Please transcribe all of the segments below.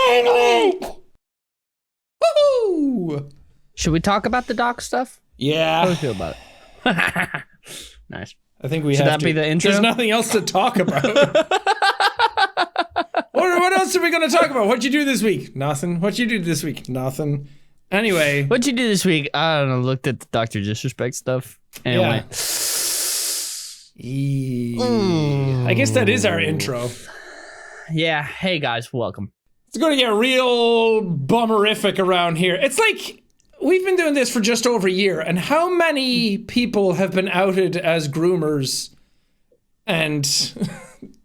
Finally! Woohoo! Should we talk about the doc stuff? Yeah. How do you feel about it? Nice. I think we Should have that be the intro? There's nothing else to talk about. What else are we going to talk about? What'd you do this week? Nothing. What'd you do this week? Nothing. Anyway. What'd you do this week? I don't know. Looked at the Dr. Disrespect stuff. Anyway. Yeah. I guess that is our intro. Yeah. Hey, guys. Welcome. It's going to get real bummerific around here. It's like we've been doing this for just over a year, and how many people have been outed as groomers and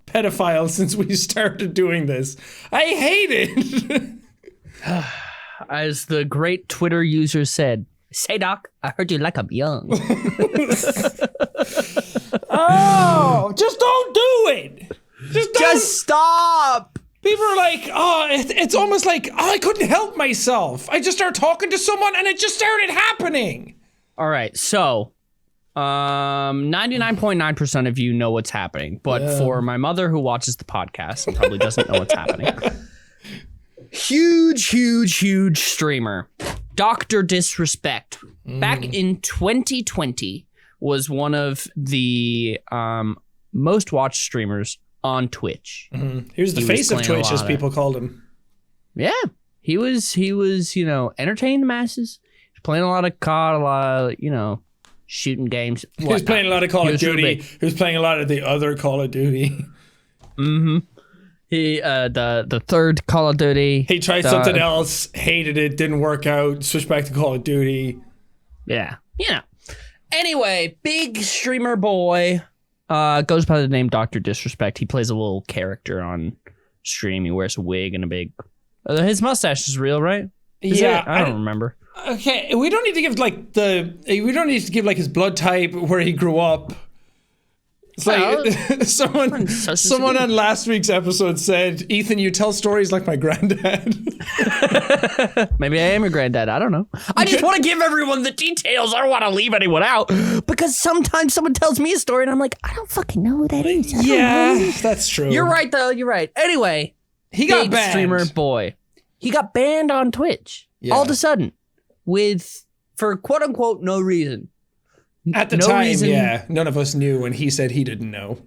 pedophiles since we started doing this? I hate it. As the great Twitter user said, "Say, Doc, I heard you like I'm young." Oh, just don't do it. Just stop. People are like, oh, it's almost like, oh, I couldn't help myself. I just started talking to someone and it just started happening. All right, so 99.9% of you know what's happening, but for my mother who watches the podcast and probably doesn't know what's happening, huge streamer, Dr. Disrespect, back in 2020 was one of the most watched streamers on Twitch. He was the face of Twitch, as people called him. Yeah, he was, you know, entertaining the masses. He was playing a lot of COD, a lot of, you know, shooting games. He was playing a lot of Call of Duty. He was playing a lot of the other Call of Duty. Mm-hmm. He, the third Call of Duty. He tried something else, hated it, didn't work out, switched back to Call of Duty. Yeah, you know. Anyway, big streamer boy. Goes by the name Dr. Disrespect. He plays a little character on stream. He wears a wig and a big... his mustache is real, right? I don't remember. Okay, we don't need to give like his blood type, where he grew up. It's like someone on last week's episode said, "Ethan, you tell stories like my granddad." Maybe I am your granddad. I don't know. I just want to give everyone the details. I don't want to leave anyone out, because sometimes someone tells me a story and I'm like, I don't fucking know who that is. Yeah, that's true. You're right, though. You're right. Anyway, he got banned. Streamer boy. He got banned on Twitch all of a sudden, for quote unquote no reason. At the time, yeah, none of us knew, and he said he didn't know.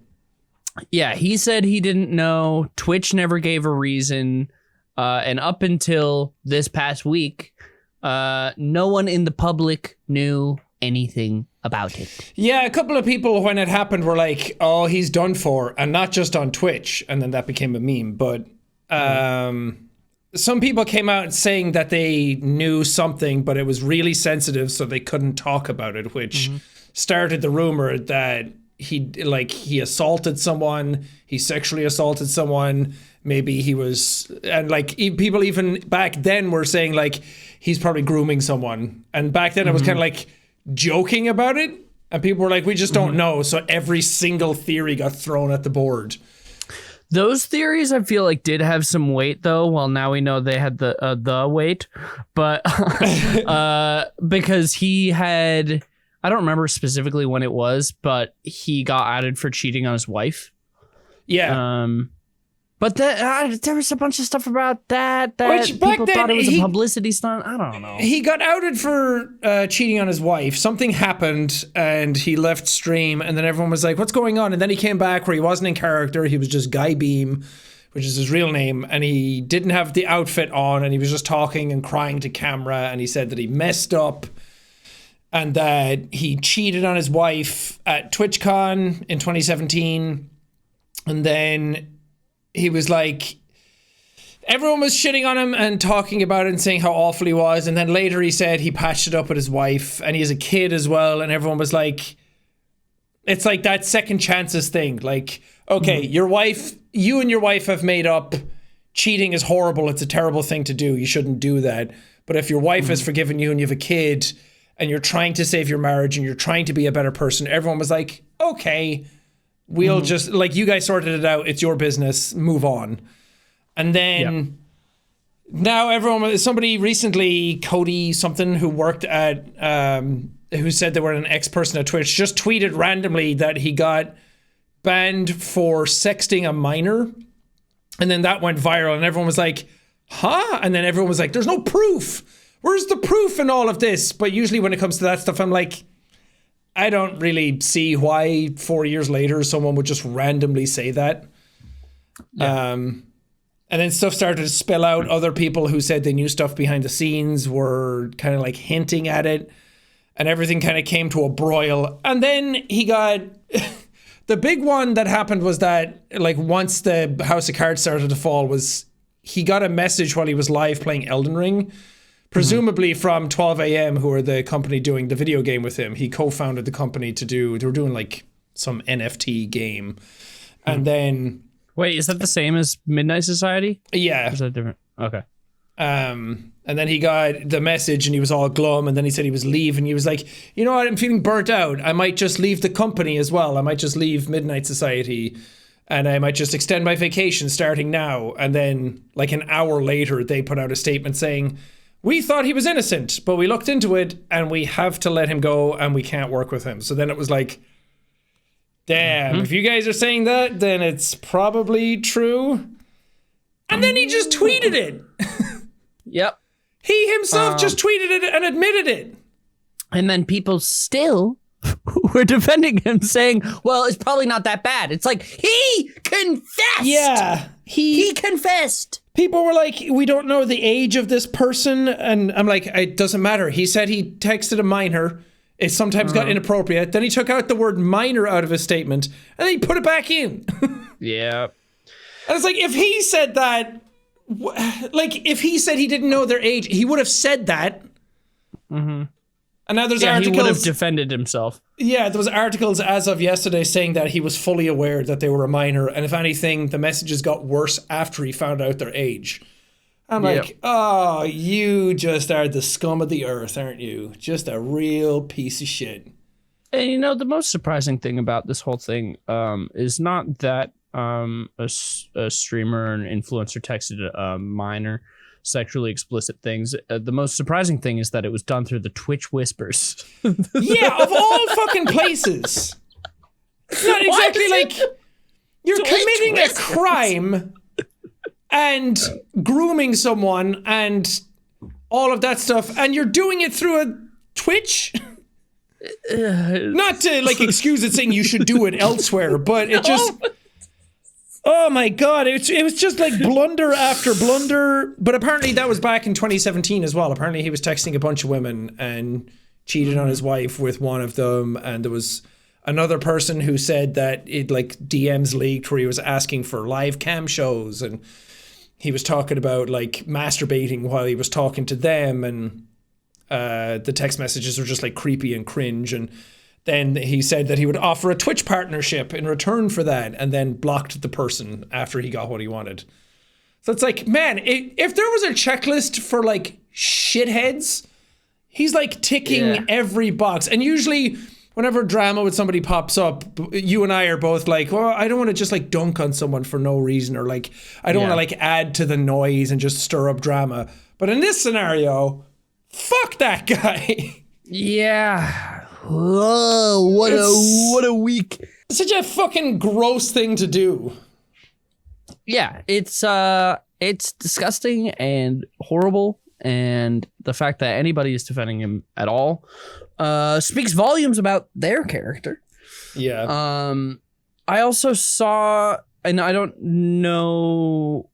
Yeah, he said he didn't know. Twitch never gave a reason. And up until this past week, no one in the public knew anything about it. Yeah, a couple of people, when it happened, were like, oh, he's done for, and not just on Twitch, and then that became a meme. But some people came out saying that they knew something, but it was really sensitive, so they couldn't talk about it, which started the rumor that he assaulted someone, he sexually assaulted someone, maybe he was, and like people even back then were saying like he's probably grooming someone, and back then it was kind of like joking about it, and people were like, we just don't know, so every single theory got thrown at the board. Those theories, I feel like, did have some weight, though. Well, now we know they had the weight, but because he had, I don't remember specifically when it was, but he got outed for cheating on his wife. Yeah. But there was a bunch of stuff about that people thought it was a publicity stunt. I don't know. He got outed for cheating on his wife. Something happened, and he left stream, and then everyone was like, what's going on? And then he came back where he wasn't in character. He was just Guy Beam, which is his real name, and he didn't have the outfit on, and he was just talking and crying to camera, and he said that he messed up and that he cheated on his wife at TwitchCon in 2017. And then he was like, everyone was shitting on him and talking about it and saying how awful he was. And then later he said he patched it up with his wife, and he has a kid as well. And everyone was like, it's like that second chances thing. Like, okay, you and your wife have made up. Cheating is horrible. It's a terrible thing to do. You shouldn't do that. But if your wife has forgiven you and you have a kid and you're trying to save your marriage and you're trying to be a better person, everyone was like, okay, we'll just, like, you guys sorted it out. It's your business. Move on. And then now somebody recently, Cody something, who worked at, who said they were an ex-person at Twitch, just tweeted randomly that he got banned for sexting a minor. And then that went viral, and everyone was like, huh? And then everyone was like, there's no proof. Where's the proof in all of this? But usually when it comes to that stuff, I'm like, I don't really see why 4 years later someone would just randomly say that. Yeah. And then stuff started to spill out. Other people who said they knew stuff behind the scenes were kind of like hinting at it. And everything kind of came to a broil. And then he got... The big one that happened was that, like, once the House of Cards started to fall, was he got a message while he was live playing Elden Ring, presumably from 12 a.m., who are the company doing the video game with him. He co-founded the company they were doing, like, some NFT game. And then... Wait, is that the same as Midnight Society? Yeah. Or is that different? Okay. And then he got the message and he was all glum, and then he said he was leaving. He was like, you know what, I'm feeling burnt out. I might just leave the company as well. I might just leave Midnight Society and I might just extend my vacation starting now. And then like an hour later, they put out a statement saying, we thought he was innocent, but we looked into it and we have to let him go and we can't work with him. So then it was like, damn, if you guys are saying that, then it's probably true. And then he just tweeted it. Yep. He himself just tweeted it and admitted it. And then people still were defending him, saying, well, it's probably not that bad. It's like, he confessed. Yeah. He confessed. People were like, we don't know the age of this person. And I'm like, it doesn't matter. He said he texted a minor. It sometimes got inappropriate. Then he took out the word minor out of his statement and then he put it back in. Yeah. And it's like, if he said that, like, if he said he didn't know their age, he would have said that. Mm-hmm. And now there's articles. He would have defended himself. Yeah, there was articles as of yesterday saying that he was fully aware that they were a minor. And if anything, the messages got worse after he found out their age. I'm like, oh, you just are the scum of the earth, aren't you? Just a real piece of shit. And you know, the most surprising thing about this whole thing is not that a streamer and influencer texted a minor sexually explicit things. The most surprising thing is that it was done through the Twitch whispers. Yeah, of all fucking places. It's not exactly like you're committing a crime and grooming someone and all of that stuff, and you're doing it through a Twitch. Not to like excuse it saying you should do it elsewhere, but it just... Oh my God, it was just like blunder after blunder. But apparently that was back in 2017 as well. Apparently he was texting a bunch of women and cheated on his wife with one of them. And there was another person who said that it like DMs leaked where he was asking for live cam shows. And he was talking about like masturbating while he was talking to them. And the text messages were just like creepy and cringe. And then he said that he would offer a Twitch partnership in return for that, and then blocked the person after he got what he wanted. So it's like, man, if there was a checklist for like shitheads, he's like ticking every box. And usually whenever drama with somebody pops up, you and I are both like, well, I don't want to just like dunk on someone for no reason, or like, I don't want to like add to the noise and just stir up drama. But in this scenario, fuck that guy. Yeah. Whoa, what a week. Such a fucking gross thing to do. Yeah, it's disgusting and horrible, and the fact that anybody is defending him at all speaks volumes about their character. Yeah. I also saw, and I don't know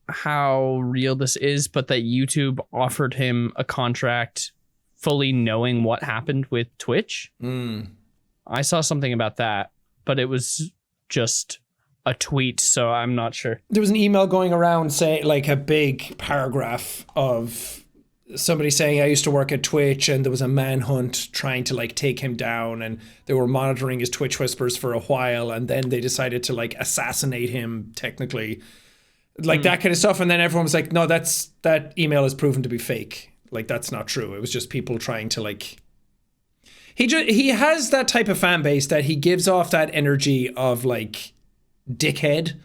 how real this is, but that YouTube offered him a contract fully knowing what happened with Twitch. I saw something about that, but it was just a tweet, so I'm not sure. There was an email going around saying, like, a big paragraph of somebody saying, I used to work at Twitch and there was a manhunt trying to like take him down, and they were monitoring his Twitch whispers for a while, and then they decided to like assassinate him technically, like that kind of stuff. And then everyone was like, no, that email is proven to be fake. Like, that's not true. It was just people trying to like... He has that type of fan base that he gives off that energy of like dickhead.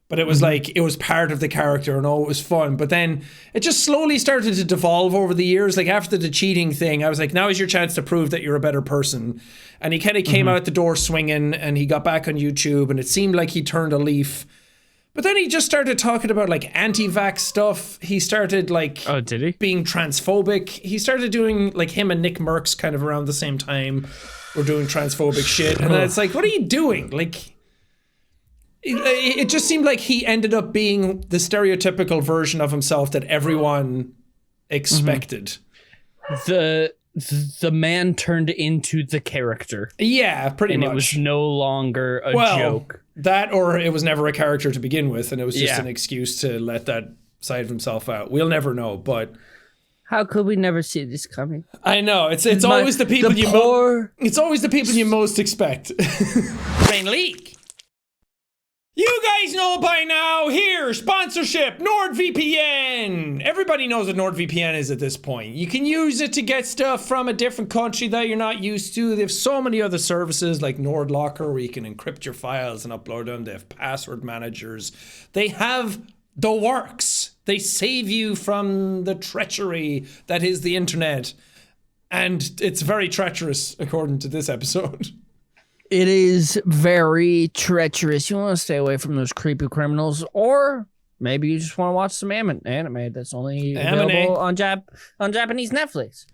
But it was like, it was part of the character and it was fun. But then it just slowly started to devolve over the years. Like after the cheating thing, I was like, now is your chance to prove that you're a better person. And he kind of came out the door swinging, and he got back on YouTube, and it seemed like he turned a leaf. But then he just started talking about like anti-vax stuff. He started like did he? being transphobic. He started doing like him and Nick Merckx kind of around the same time were doing transphobic shit. And then it's like, what are you doing? Like, it just seemed like he ended up being the stereotypical version of himself that everyone expected. The man turned into the character. Yeah, pretty much. And it was no longer a joke. That, or it was never a character to begin with, and it was just an excuse to let that side of himself out. We'll never know, but how could we never see this coming? I know it's always the people it's always the people you most expect. Brain leak. You guys know by now, here, sponsorship, NordVPN. Everybody knows what NordVPN is at this point. You can use it to get stuff from a different country that you're not used to. They have so many other services like NordLocker where you can encrypt your files and upload them. They have password managers. They have the works. They save you from the treachery that is the internet. And it's very treacherous, according to this episode. It is very treacherous. You want to stay away from those creepy criminals, or maybe you just want to watch some anime that's only available on Japanese Netflix.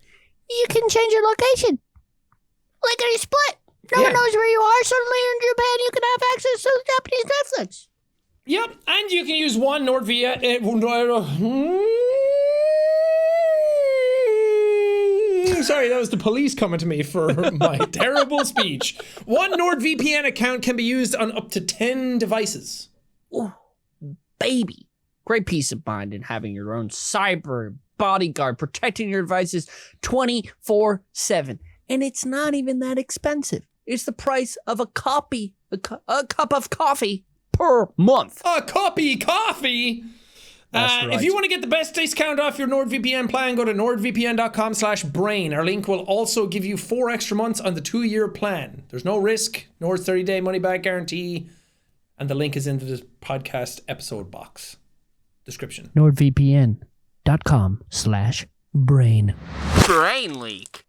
You can change your location. Like a split. No one knows where you are. Suddenly you're in Japan, you can have access to the Japanese Netflix. Yep, and you can use one NordVPN. Sorry, that was the police coming to me for my terrible speech. One NordVPN account can be used on up to 10 devices. Ooh, baby. Great peace of mind in having your own cyber bodyguard protecting your devices 24/7. And it's not even that expensive. It's the price of a cup of coffee per month. A cuppy coffee? Right. If you want to get the best discount off your NordVPN plan, go to nordvpn.com/brain. Our link will also give you 4 extra months on the 2-year plan. There's no risk, Nord's 30-day money-back guarantee, and the link is in the podcast episode box description. nordvpn.com/brain. Brain leak.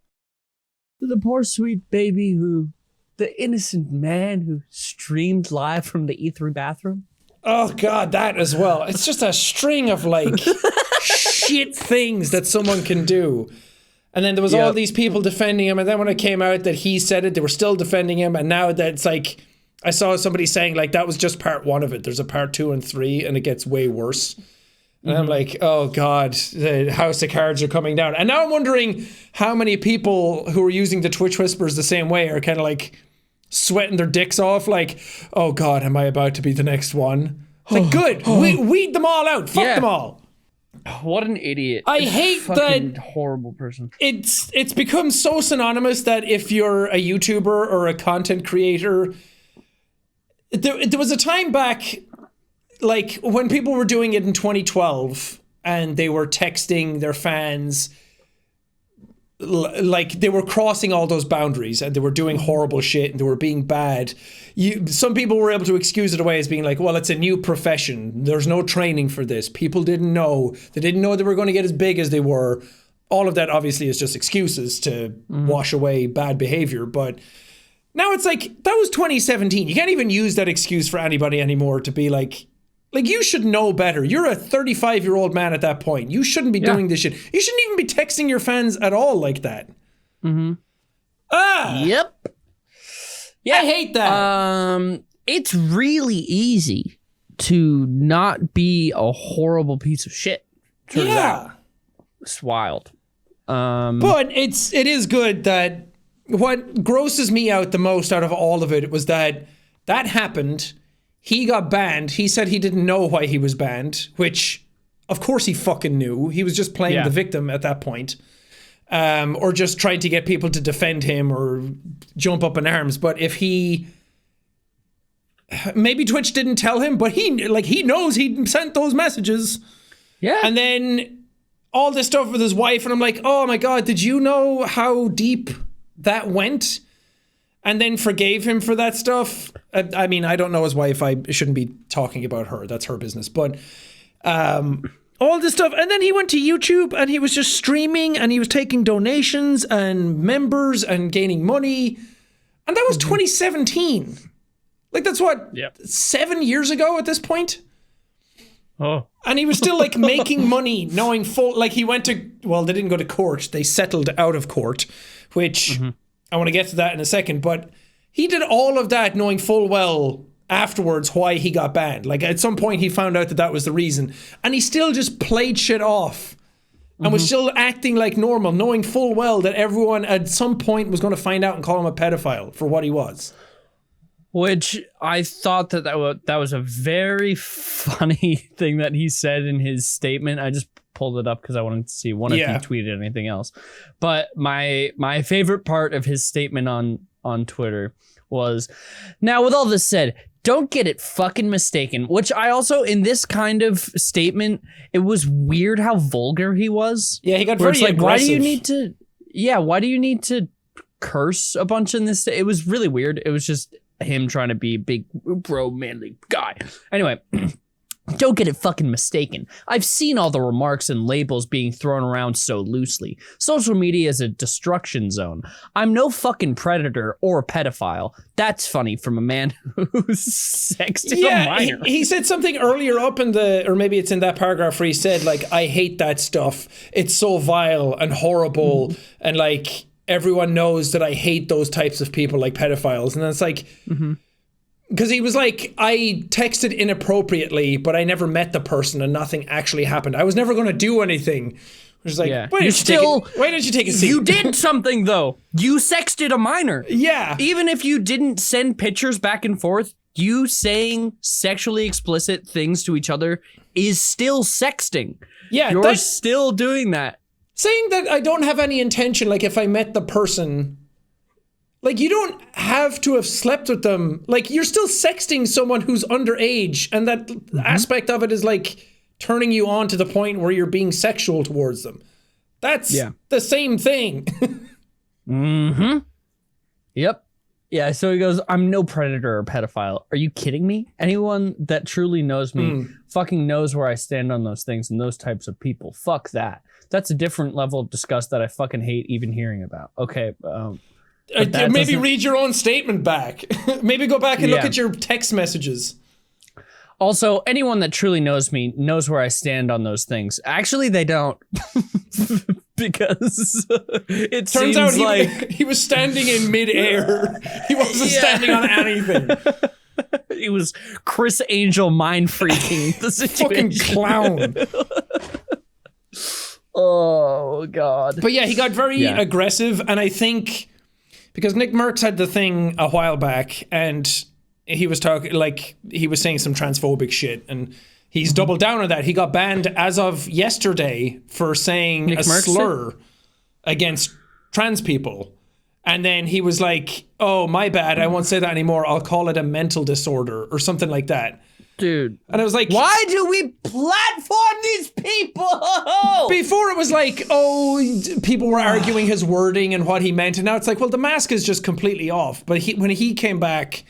The poor sweet baby the innocent man who streamed live from the E3 bathroom. Oh, God, that as well. It's just a string of, like, shit things that someone can do. And then there was all these people defending him, and then when it came out that he said it, they were still defending him, and now that it's like, I saw somebody saying, like, that was just part 1 of it. There's a part 2 and 3, and it gets way worse. And I'm like, oh, God, the house of cards are coming down. And now I'm wondering how many people who are using the Twitch Whispers the same way are kind of, like, sweating their dicks off, like, oh God, am I about to be the next one? It's like, good, weed them all out, fuck them all. What an idiot. I hate that horrible person. It's become so synonymous that if you're a YouTuber or a content creator, there was a time back, like when people were doing it in 2012 and they were texting their fans, like they were crossing all those boundaries and they were doing horrible shit and they were being bad. Some people were able to excuse it away as being like, well, it's a new profession. There's no training for this. People didn't know. They didn't know they were going to get as big as they were. All of that obviously is just excuses to wash away bad behavior. But now it's like, that was 2017. You can't even use that excuse for anybody anymore to be like you should know better. You're a 35-year-old man at that point. You shouldn't be doing this shit. You shouldn't even be texting your fans at all like that. Yep. Yeah. I hate that. It's really easy to not be a horrible piece of shit. Turns out. It's wild. But it is good that what grosses me out the most out of all of it was that happened. He got banned. He said he didn't know why he was banned, which, of course, he fucking knew. He was just playing the victim at that point, or just trying to get people to defend him or jump up in arms. But if maybe Twitch didn't tell him, but he knows he sent those messages. Yeah. And then all this stuff with his wife, and I'm like, oh my God, did you know how deep that went? And then forgave him for that stuff. I mean, I don't know his wife. I shouldn't be talking about her. That's her business. But all this stuff. And then he went to YouTube and he was just streaming and he was taking donations and members and gaining money. And that was 2017. Like, that's what, 7 years ago at this point? Oh. And he was still like making money, knowing full, like he went to, well, they didn't go to court. They settled out of court, which I want to get to that in a second. But he did all of that knowing full well afterwards why he got banned. Like at some point he found out that that was the reason. And he still just played shit off and was still acting like normal, knowing full well that everyone at some point was going to find out and call him a pedophile for what he was. Which I thought that was a very funny thing that he said in his statement. I just pulled it up because I wanted to see if he tweeted anything else. But my favorite part of his statement on Twitter was, now with all this said, don't get it fucking mistaken. Which I also, in this kind of statement, it was weird how vulgar he was. Yeah, he got very aggressive. Why do you need to curse a bunch in this? It was really weird. It was just him trying to be a big bro manly guy. Anyway, don't get it fucking mistaken. I've seen all the remarks and labels being thrown around so loosely. Social media is a destruction zone. I'm no fucking predator or pedophile. That's funny from a man who's sexted a minor. He said something earlier up in or maybe it's in that paragraph where he said, like, I hate that stuff. It's so vile and horrible and like, everyone knows that I hate those types of people like pedophiles. And then it's like, because he was like, I texted inappropriately, but I never met the person and nothing actually happened. I was never going to do anything. Which is like, why didn't you take a seat? You did something though. You sexted a minor. Yeah. Even if you didn't send pictures back and forth, you saying sexually explicit things to each other is still sexting. Yeah. You're still doing that. Saying that I don't have any intention, like if I met the person, like you don't have to have slept with them. Like you're still sexting someone who's underage, and that aspect of it is like turning you on to the point where you're being sexual towards them. That's the same thing. Yep. Yeah, so he goes, I'm no predator or pedophile. Are you kidding me? Anyone that truly knows me fucking knows where I stand on those things and those types of people. Fuck that. That's a different level of disgust that I fucking hate even hearing about. Okay. Maybe read your own statement back. Maybe go back and look at your text messages. Also, anyone that truly knows me knows where I stand on those things. Actually, they don't. Because it turns seems out like he was standing in midair. He wasn't standing on anything. He was Chris Angel mind freaking the situation. Fucking clown. Oh God. But yeah, he got very aggressive, and I think because Nick Merckx had the thing a while back, and he was talking like he was saying some transphobic shit, and he's doubled down on that. He got banned as of yesterday for saying Nick Merckx slur against trans people. And then he was like, oh, my bad. I won't say that anymore. I'll call it a mental disorder or something like that. Dude. And I was like, why do we platform these people? Before it was like, oh, people were arguing his wording and what he meant. And now it's like, well, the mask is just completely off. But when he came back,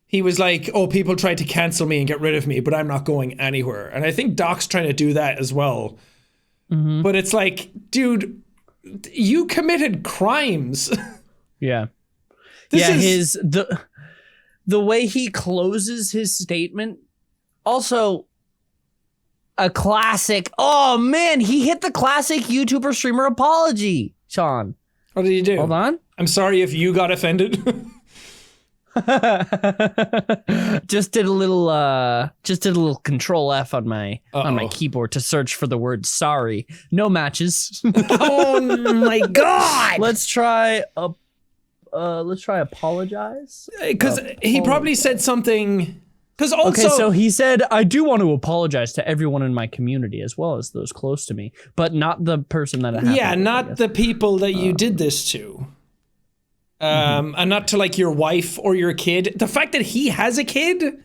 he was like, oh, people tried to cancel me and get rid of me, but I'm not going anywhere. And I think Doc's trying to do that as well. But it's like, dude, you committed crimes. Yeah. The way he closes his statement, also a classic. Oh man, he hit the classic YouTuber streamer apology, Sean. What did he do? Hold on. I'm sorry if you got offended. Just did a little control F on my keyboard to search for the word sorry. No matches. Oh my God. Let's try apologize. Because he probably said something. Because also, okay, so he said, I do want to apologize to everyone in my community as well as those close to me, but not the person that it happened yeah, with, not the people that you did this to. And not to like your wife or your kid. The fact that he has a kid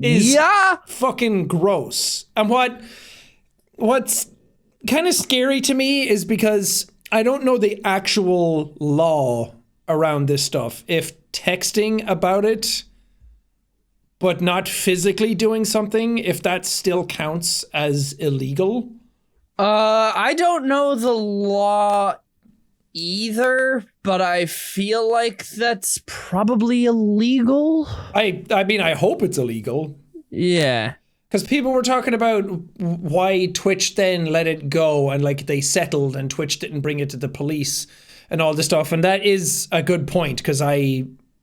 is fucking gross. And what's kind of scary to me is because I don't know the actual law around this stuff. If texting about it, but not physically doing something, if that still counts as illegal. I don't know the law either, but I feel like that's probably illegal. I mean, I hope it's illegal. Yeah. Because people were talking about why Twitch then let it go and like they settled and Twitch didn't bring it to the police and all this stuff. And that is a good point because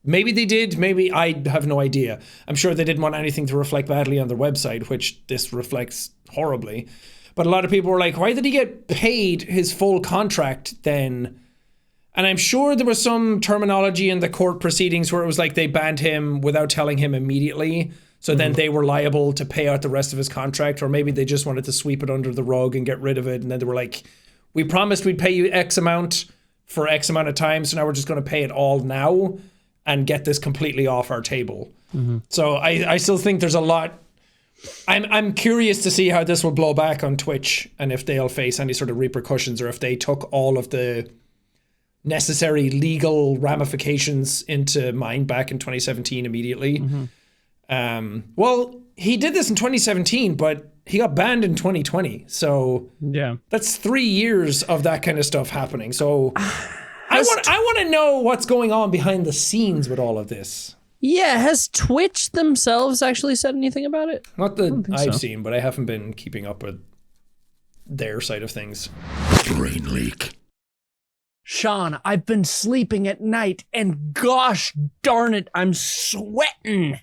maybe they did, maybe I have no idea. I'm sure they didn't want anything to reflect badly on their website, which this reflects horribly. But a lot of people were like, why did he get paid his full contract then? And I'm sure there was some terminology in the court proceedings where it was like they banned him without telling him immediately. So then they were liable to pay out the rest of his contract, or maybe they just wanted to sweep it under the rug and get rid of it. And then they were like, we promised we'd pay you X amount for X amount of time, so now we're just going to pay it all now and get this completely off our table. So I still think there's a lot. I'm curious to see how this will blow back on Twitch and if they'll face any sort of repercussions or if they took all of the necessary legal ramifications into mind back in 2017 immediately. Well, he did this in 2017, but he got banned in 2020. So Yeah. that's 3 years of that kind of stuff happening. So I want to know what's going on behind the scenes with all of this. Yeah, has Twitch themselves actually said anything about it? Not that I've so. seen, but I haven't been keeping up with their side of things. Brain leak. Sean, I've been sleeping at night and gosh darn it, I'm sweating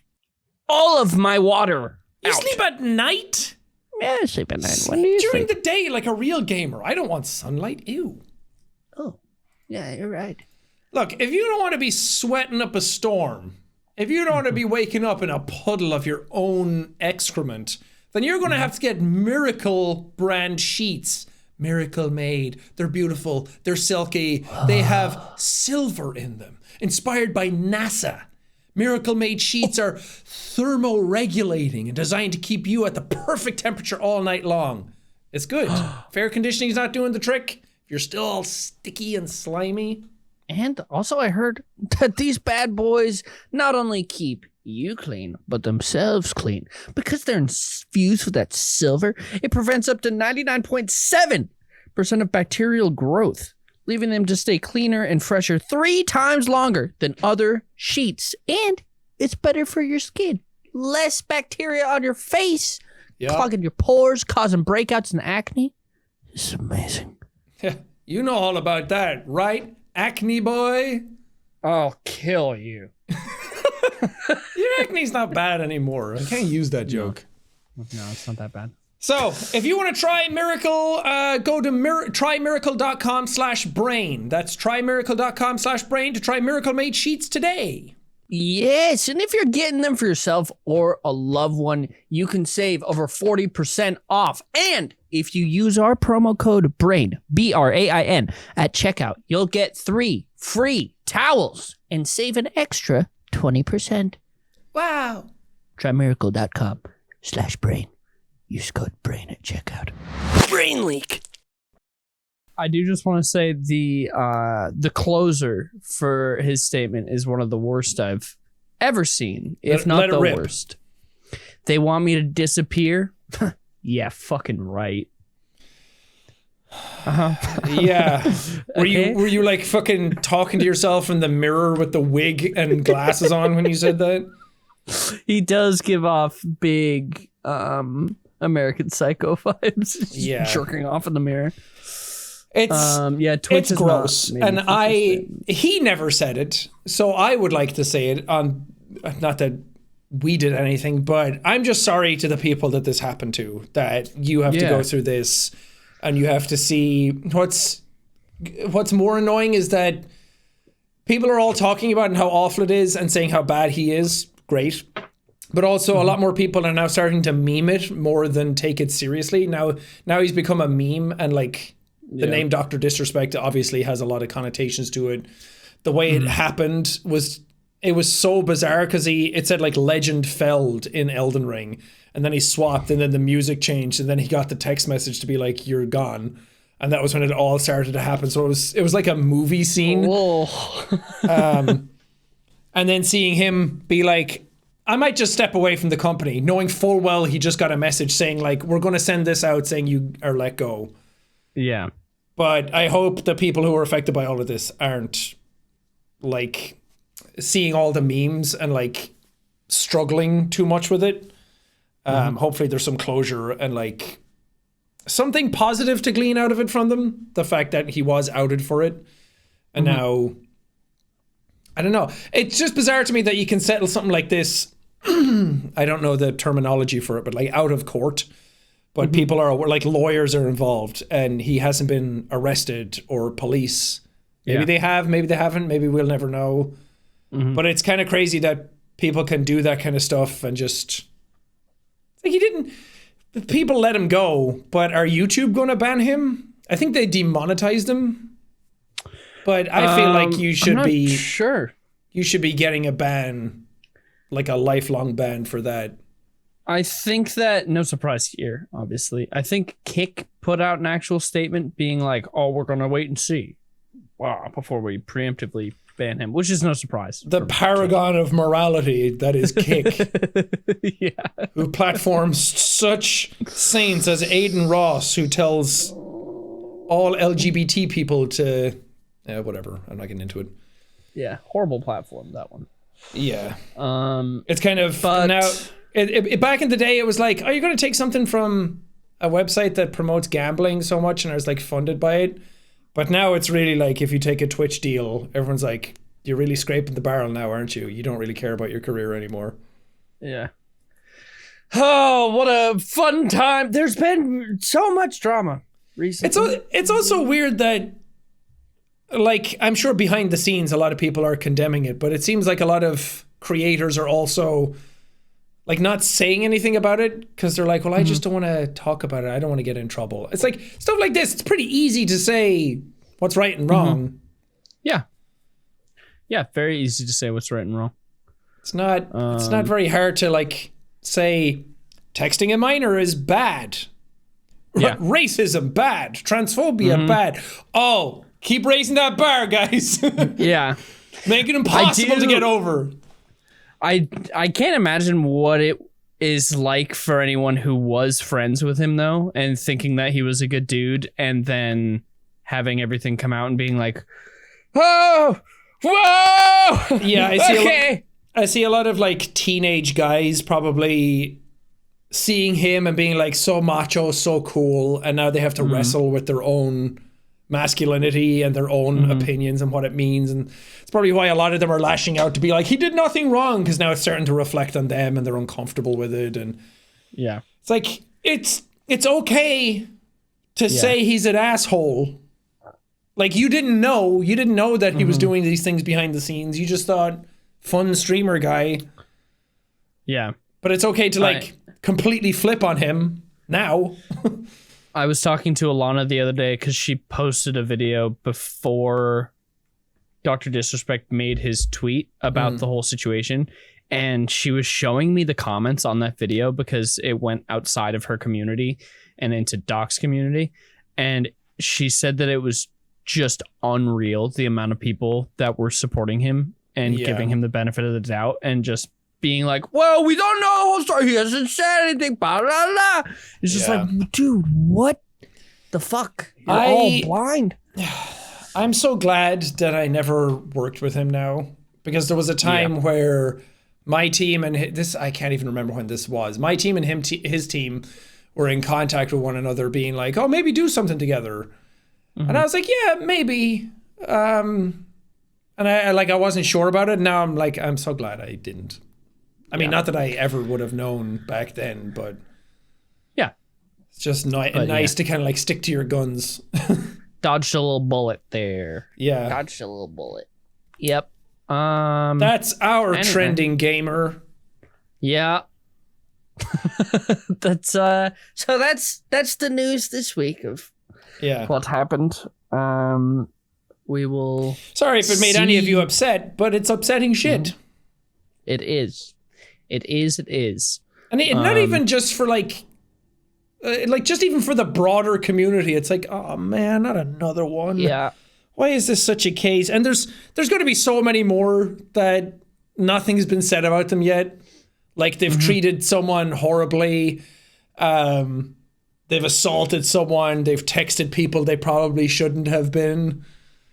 all of my water You out. sleep at night? Yeah, I sleep at night. When do you During sleep? the day, like a real gamer. I don't want sunlight. Ew. Oh, yeah, you're right. Look, if you don't want to be sweating up a storm, if you don't want to be waking up in a puddle of your own excrement, then you're going to have to get Miracle brand sheets. Miracle made. They're beautiful. They're silky. They have silver in them. Inspired by NASA. Miracle made sheets are thermoregulating and designed to keep you at the perfect temperature all night long. It's good. If air conditioning's not doing the trick, if you're still all sticky and slimy. And also I heard that these bad boys not only keep you clean, but themselves clean. Because they're infused with that silver, it prevents up to 99.7% of bacterial growth, leaving them to stay cleaner and fresher 3 times longer than other sheets. And it's better for your skin. Less bacteria on your face, clogging your pores, causing breakouts and acne. It's amazing. You know all about that, right? Acne boy? I'll kill you. Your acne's not bad anymore. I can't use that joke. No, it's not that bad. So, if you want to try Miracle, go to trymiracle.com/brain. That's trymiracle.com/brain to try Miracle Made Sheets today. Yes, and if you're getting them for yourself or a loved one, you can save over 40% off. And if you use our promo code BRAIN, BRAIN, at checkout, you'll get 3 free towels and save an extra 20%. Wow. Trymiracle.com/brain. Use code BRAIN at checkout. Brain leak. I do just want to say the closer for his statement is one of the worst I've ever seen, if not the worst. They want me to disappear? Yeah, fucking right. Yeah. Were you like fucking talking to yourself in the mirror with the wig and glasses on when you said that? He does give off big American Psycho vibes. Yeah. Jerking off in the mirror. It's Twitch is gross, not and he never said it, so I would like to say it on. Not that we did anything, but I'm just sorry to the people that this happened to. That you have to go through this, and you have to see what's more annoying is that people are all talking about and how awful it is and saying how bad he is. Great. But also a lot more people are now starting to meme it more than take it seriously. Now he's become a meme, and like the name Dr. Disrespect obviously has a lot of connotations to it. The way it happened was so bizarre because it said like Legend Felled in Elden Ring, and then he swapped, and then the music changed, and then he got the text message to be like, "You're gone." And that was when it all started to happen. So it was like a movie scene. And then seeing him be like, I might just step away from the company, knowing full well he just got a message saying like, we're going to send this out saying you are let go. Yeah. But I hope the people who are affected by all of this aren't like seeing all the memes and like struggling too much with it. Hopefully there's some closure and like something positive to glean out of it from them. The fact that he was outed for it. And now, I don't know. It's just bizarre to me that you can settle something like this. I don't know the terminology for it, but like out of court. But people are like lawyers are involved and he hasn't been arrested or police. Maybe they have, maybe they haven't. Maybe we'll never know. But it's kind of crazy that people can do that kind of stuff and just like he didn't. People let him go, but are YouTube going to ban him? I think they demonetized him. But I feel like you should be sure. You should be getting a ban, like a lifelong ban for that. I think that, no surprise here, obviously. I think Kick put out an actual statement being like, "Oh, we're gonna wait and see, before we preemptively ban him," which is no surprise. The paragon of morality that is Kick, who platforms such saints as Aiden Ross, who tells all LGBT people to, whatever. I'm not getting into it. Yeah, horrible platform, that one. Yeah. It's kind of now. Back in the day, it was like, oh, you're going to take something from a website that promotes gambling so much and is like funded by it. But now it's really like if you take a Twitch deal, everyone's like, you're really scraping the barrel now, aren't you? You don't really care about your career anymore. Yeah. Oh, what a fun time. There's been so much drama recently. It's also weird that, like, I'm sure behind the scenes, a lot of people are condemning it, but it seems like a lot of creators are also like not saying anything about it because they're like, well, I just don't want to talk about it. I don't want to get in trouble. It's like stuff like this. It's pretty easy to say what's right and wrong. Yeah. Yeah. Very easy to say what's right and wrong. It's not very hard to like say texting a minor is bad. Yeah. Racism, bad. Transphobia, bad. Oh, keep raising that bar, guys. Yeah. Make it impossible to get over. I can't imagine what it is like for anyone who was friends with him though, and thinking that he was a good dude, and then having everything come out and being like, "Oh, whoa!" Yeah, I see a lot of like teenage guys probably seeing him and being like so macho, so cool, and now they have to wrestle with their own masculinity and their own opinions and what it means, and it's probably why a lot of them are lashing out to be like, he did nothing wrong, because now it's starting to reflect on them and they're uncomfortable with it. And yeah, it's like it's okay to say he's an asshole. Like you didn't know that he was doing these things behind the scenes. You just thought fun streamer guy. Yeah, but it's okay to like completely flip on him now. I was talking to Alana the other day because she posted a video before Dr. Disrespect made his tweet about the whole situation. And she was showing me the comments on that video because it went outside of her community and into Doc's community. And she said that it was just unreal, the amount of people that were supporting him and giving him the benefit of the doubt and just being like, well, we don't know the whole story. He hasn't said anything. Blah, blah, blah. It's just like, dude, what the fuck? You're all blind. I'm so glad that I never worked with him now, because there was a time where my team and this, I can't even remember when this was. My team and his team were in contact with one another being like, oh, maybe do something together. And I was like, yeah, maybe. And I wasn't sure about it. Now I'm like, I'm so glad I didn't. I mean, not that I ever would have known back then, but yeah, it's just nice to kind of like stick to your guns. Dodged a little bullet there. Yeah. Dodged a little bullet. Yep. That's our trending gamer. Yeah. That's the news this week of what happened. We will. Sorry if it made any of you upset, but it's upsetting shit. It is. It is. And not even just for like just even for the broader community. It's like, oh man, not another one. Yeah. Why is this such a case? And there's going to be so many more that nothing's been said about them yet. Like they've treated someone horribly. They've assaulted someone. They've texted people they probably shouldn't have been.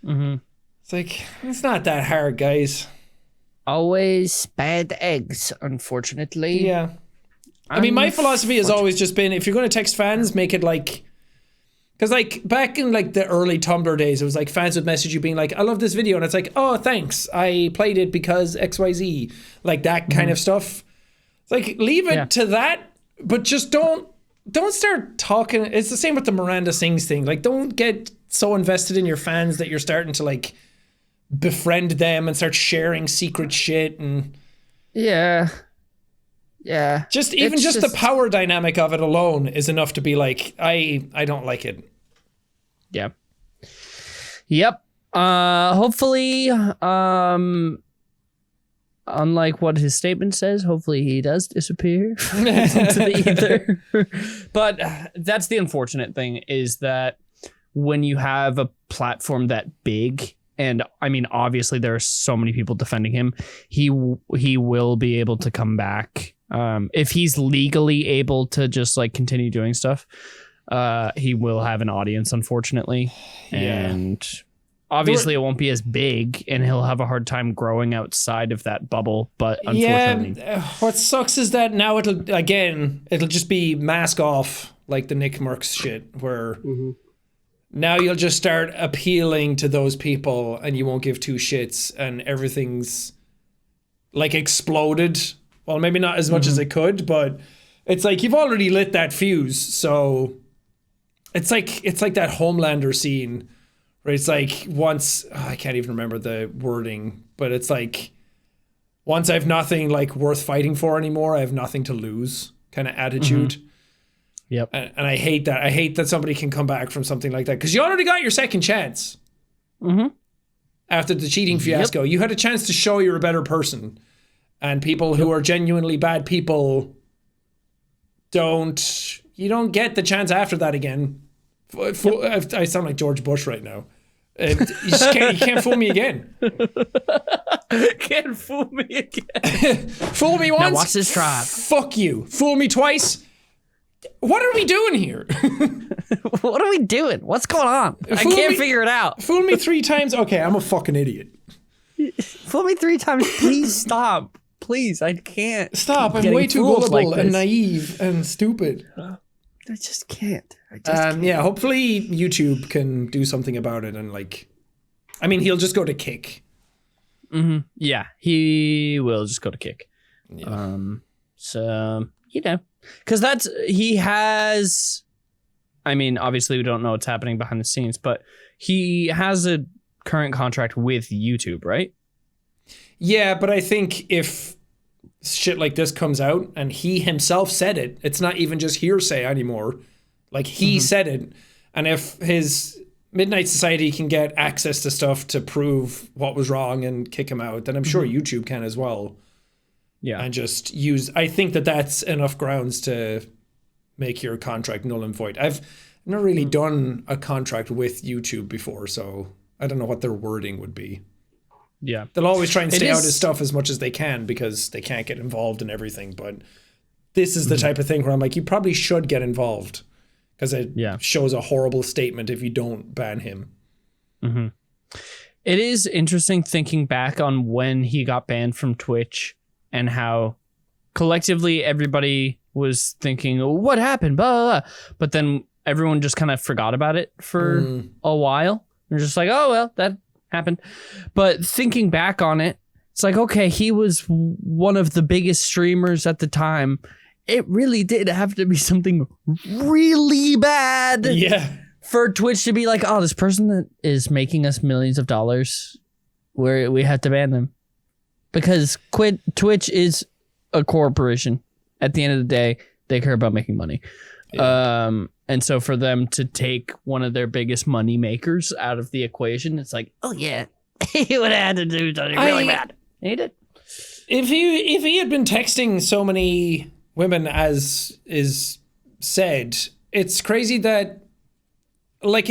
It's like, it's not that hard, guys. Always bad eggs, unfortunately. Yeah. I mean, my philosophy has always just been, if you're going to text fans, make it like, because like back in like the early Tumblr days, it was like fans would message you being like, I love this video, and it's like, oh, thanks, I played it because XYZ, like that kind of stuff. It's like, leave it to that, but just don't start talking. It's the same with the Miranda Sings thing. Like, don't get so invested in your fans that you're starting to like befriend them and start sharing secret shit and just the power dynamic of it alone is enough to be like, I don't like it. Yep. Hopefully, unlike what his statement says, hopefully he does disappear into the ether. But that's the unfortunate thing, is that when you have a platform that big, and I mean, obviously there are so many people defending him, he will be able to come back. If he's legally able to just like continue doing stuff, he will have an audience, unfortunately. And obviously it won't be as big, and he'll have a hard time growing outside of that bubble. But unfortunately, what sucks is that now it'll just be mask off, like the Nick Merckx shit, where now you'll just start appealing to those people and you won't give two shits, and everything's like exploded. Well, maybe not as much as it could, but it's like you've already lit that fuse. So it's like that Homelander scene where it's like I can't even remember the wording, but it's like, once I've nothing like worth fighting for anymore, I have nothing to lose kind of attitude. Yep. And I hate that. I hate that somebody can come back from something like that, because you already got your second chance. After the cheating fiasco, you had a chance to show you're a better person. And people who are genuinely bad people you don't get the chance after that again. I sound like George Bush right now. You can't fool me again. Can't fool me again. Fool me once. Now watch this trap. Fuck you. Fool me twice. What are we doing here? What are we doing? What's going on? I can't figure it out. Fool me 3 times. Okay, I'm a fucking idiot. Fool me 3 times. Please stop. Please, I can't. Stop. I'm way too gullible and naive and stupid. I just can't. Hopefully YouTube can do something about it, and like, I mean, he'll just go to Kick. Yeah, he will just go to Kick. Yeah. So, because he has, I mean, obviously we don't know what's happening behind the scenes, but he has a current contract with YouTube, right? Yeah, but I think if shit like this comes out and he himself said it, it's not even just hearsay anymore. Like, he said it. And if his Midnight Society can get access to stuff to prove what was wrong and kick him out, then I'm sure YouTube can as well. Yeah. And just I think that's enough grounds to make your contract null and void. I've never really done a contract with YouTube before, so I don't know what their wording would be. Yeah. They'll always try and stay out of stuff as much as they can because they can't get involved in everything. But this is the type of thing where I'm like, you probably should get involved, because it shows a horrible statement if you don't ban him. It is interesting thinking back on when he got banned from Twitch and how collectively everybody was thinking, what happened? Blah, blah, blah. But then everyone just kind of forgot about it for a while. They're just like, oh, well, that happened. But thinking back on it, it's like, okay, he was one of the biggest streamers at the time. It really did have to be something really bad for Twitch to be like, oh, this person that is making us millions of dollars, we have to ban them. Because Twitch is a corporation. At the end of the day, they care about making money. And so for them to take one of their biggest money makers out of the equation, it's like, oh yeah, he would have had to do something really bad. He did. If he had been texting so many women as is said, it's crazy that, like,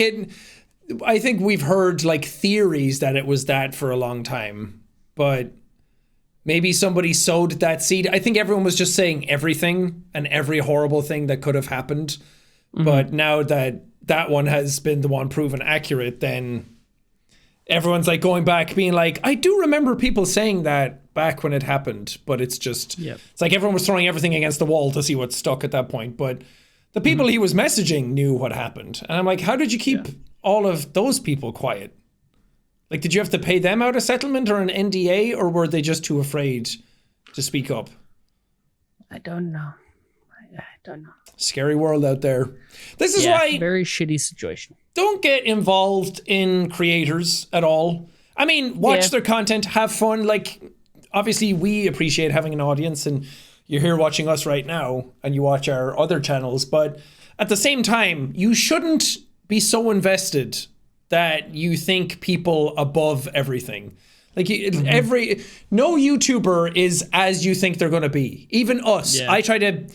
I think we've heard like theories that it was that for a long time, but maybe somebody sowed that seed. I think everyone was just saying everything and every horrible thing that could have happened. But now that one has been the one proven accurate, then everyone's like going back being like, I do remember people saying that back when it happened, but it's just, Yep. it's like everyone was throwing everything against the wall to see what stuck at that point. But the people he was messaging knew what happened. And I'm like, how did you keep all of those people quiet? Like, did you have to pay them out a settlement or an NDA, or were they just too afraid to speak up? I don't know. I don't know. Scary world out there. This is why very shitty situation. don't get involved in creators at all. I mean, watch their content, have fun. Like, obviously, we appreciate having an audience, and you're here watching us right now, and you watch our other channels. But at the same time, you shouldn't be so invested that you think people above everything. Like, no YouTuber is as you think they're going to be. Even us. Yeah. I try to,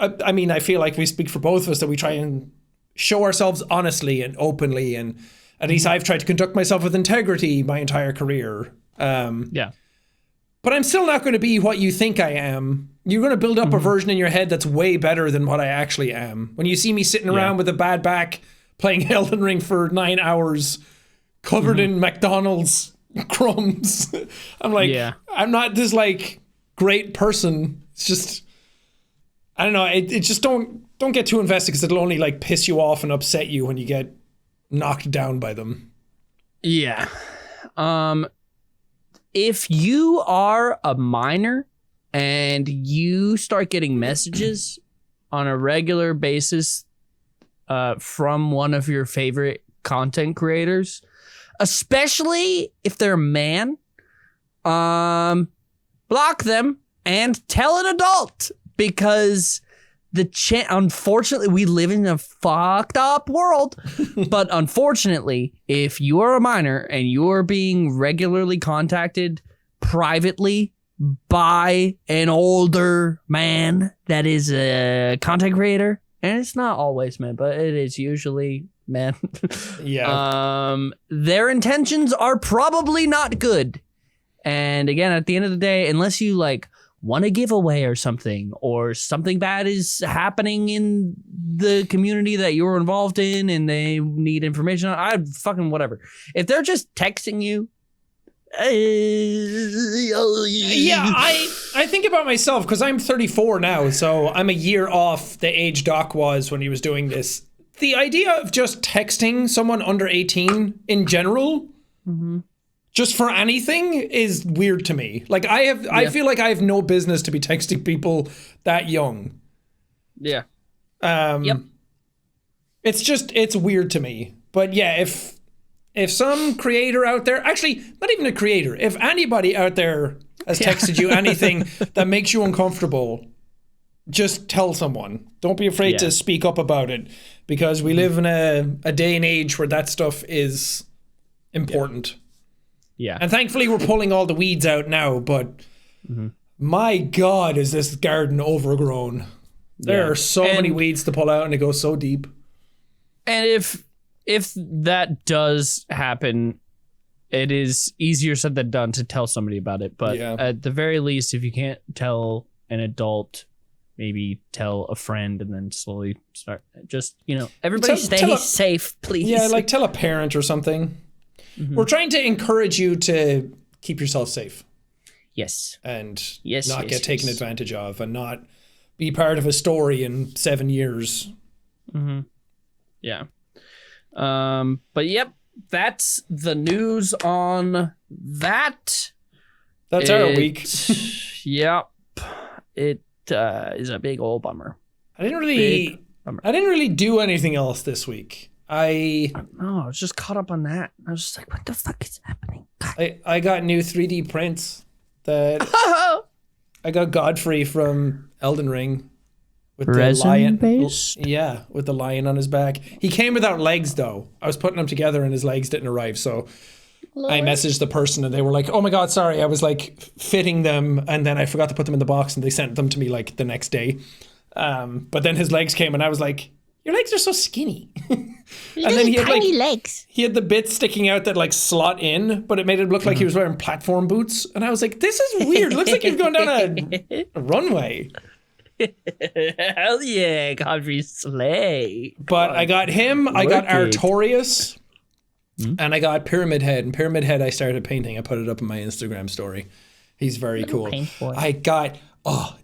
I mean, I feel like we speak for both of us that we try and show ourselves honestly and openly. And at least I've tried to conduct myself with integrity my entire career. Yeah. But I'm still not going to be what you think I am. You're going to build up a version in your head that's way better than what I actually am. When you see me sitting around with a bad back, playing Elden Ring for 9 hours, covered in McDonald's crumbs, I'm like, I'm not this like great person. It's just, I don't know. It just don't get too invested, because it'll only like piss you off and upset you when you get knocked down by them. Yeah. If you are a minor and you start getting messages on a regular basis from one of your favorite content creators, especially if they're a man, block them and tell an adult, because unfortunately, we live in a fucked up world. But unfortunately, if you are a minor and you're being regularly contacted privately by an older man that is a content creator, and it's not always men, but it is usually men. Their intentions are probably not good. And again, at the end of the day, unless you like want a giveaway or something bad is happening in the community that you're involved in and they need information on, I fucking whatever. If they're just texting you, I think about myself, because I'm 34 now, so I'm a year off the age Doc was when he was doing this. The idea of just texting someone under 18 in general, just for anything, is weird to me. Like, I feel like I have no business to be texting people that young. Yeah. It's weird to me. But yeah, if some creator out there, actually, not even a creator, if anybody out there has texted you anything that makes you uncomfortable, just tell someone. Don't be afraid to speak up about it, because we live in a day and age where that stuff is important. Yeah. And thankfully we're pulling all the weeds out now, but my God, is this garden overgrown. There are so many weeds to pull out, and it goes so deep. And if that does happen, it is easier said than done to tell somebody about it. But at the very least, if you can't tell an adult, maybe tell a friend, and then slowly start. Just, everybody stay safe, please. Yeah, like tell a parent or something. We're trying to encourage you to keep yourself safe. Yes. And not get taken advantage of, and not be part of a story in 7 years. Yeah. But yep, that's the news on that. That's our week. Yep. It is a big old bummer. I didn't really do anything else this week. I was just caught up on that. I was just like, what the fuck is happening? I got new 3D prints that I got Godfrey from Elden Ring with the lion. Yeah, with the lion on his back. He came without legs though. I was putting them together and his legs didn't arrive, so I messaged the person and they were like, "Oh my God, sorry. I was like fitting them and then I forgot to put them in the box, and they sent them to me like the next day." But then his legs came and I was like, "Your legs are so skinny." And then he had tiny legs. He had the bits sticking out that like slot in, but it made it look like he was wearing platform boots. And I was like, "This is weird. It looks like he's going down a runway." Hell yeah, Godfrey Slay. But I got him. I got Artorias, and I got Pyramid Head. And Pyramid Head, I started painting. I put it up in my Instagram story. He's very cool. paint boy.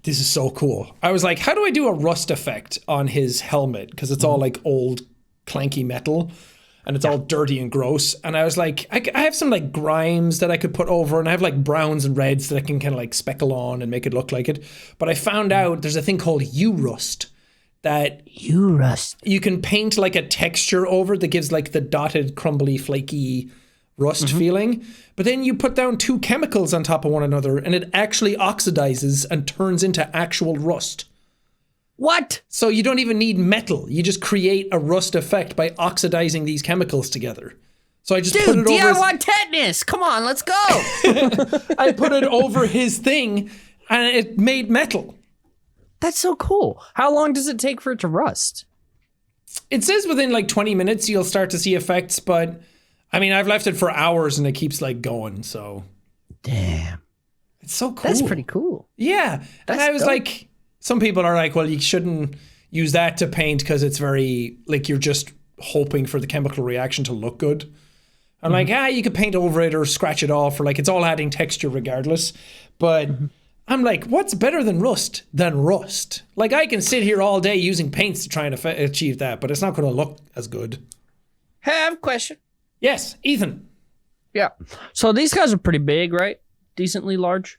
This is so cool. I was like, how do I do a rust effect on his helmet? Because it's all like old clanky metal and it's all dirty and gross. And I was like, I have some like grimes that I could put over, and I have like browns and reds that I can kind of like speckle on and make it look like it. But I found out there's a thing called U-rust that you can paint like a texture over that gives like the dotted, crumbly, flaky rust feeling. But then you put down two chemicals on top of one another and it actually oxidizes and turns into actual rust. What? So you don't even need metal. You just create a rust effect by oxidizing these chemicals together. So I just put it over DIY tetanus. Come on, let's go. I put it over his thing and it made metal. That's so cool. How long does it take for it to rust? It says within like 20 minutes you'll start to see effects, but I mean, I've left it for hours and it keeps like going, so. Damn. It's so cool. That's pretty cool. Yeah. And I was like, some people are like, well, you shouldn't use that to paint because it's very, like, you're just hoping for the chemical reaction to look good. I'm like, you could paint over it or scratch it off, or like, it's all adding texture regardless. But I'm like, what's better than rust? Like, I can sit here all day using paints to try and achieve that, but it's not going to look as good. Hey, I have a question. Yes, Ethan. Yeah. So these guys are pretty big, right? Decently large.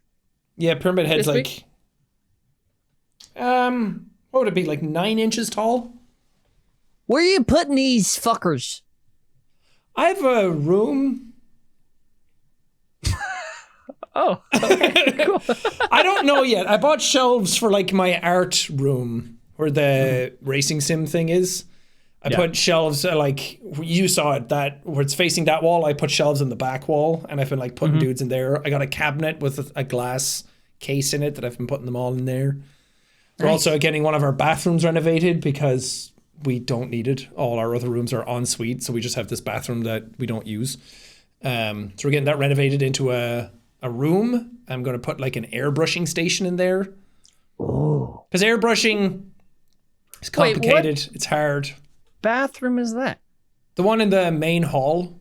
Yeah, Pyramid Head's This like, what would it be, like 9 inches tall? Where are you putting these fuckers? I have a room. Oh, okay, cool. I don't know yet. I bought shelves for like my art room where the racing sim thing is. I put shelves like you saw it, that where it's facing that wall. I put shelves in the back wall, and I've been like putting dudes in there. I got a cabinet with a glass case in it that I've been putting them all in there. We're also getting one of our bathrooms renovated because we don't need it. All our other rooms are en suite, so we just have this bathroom that we don't use. So we're getting that renovated into a room. I'm going to put like an airbrushing station in there. Oh, because airbrushing is complicated. It's hard. Bathroom is that? The one in the main hall.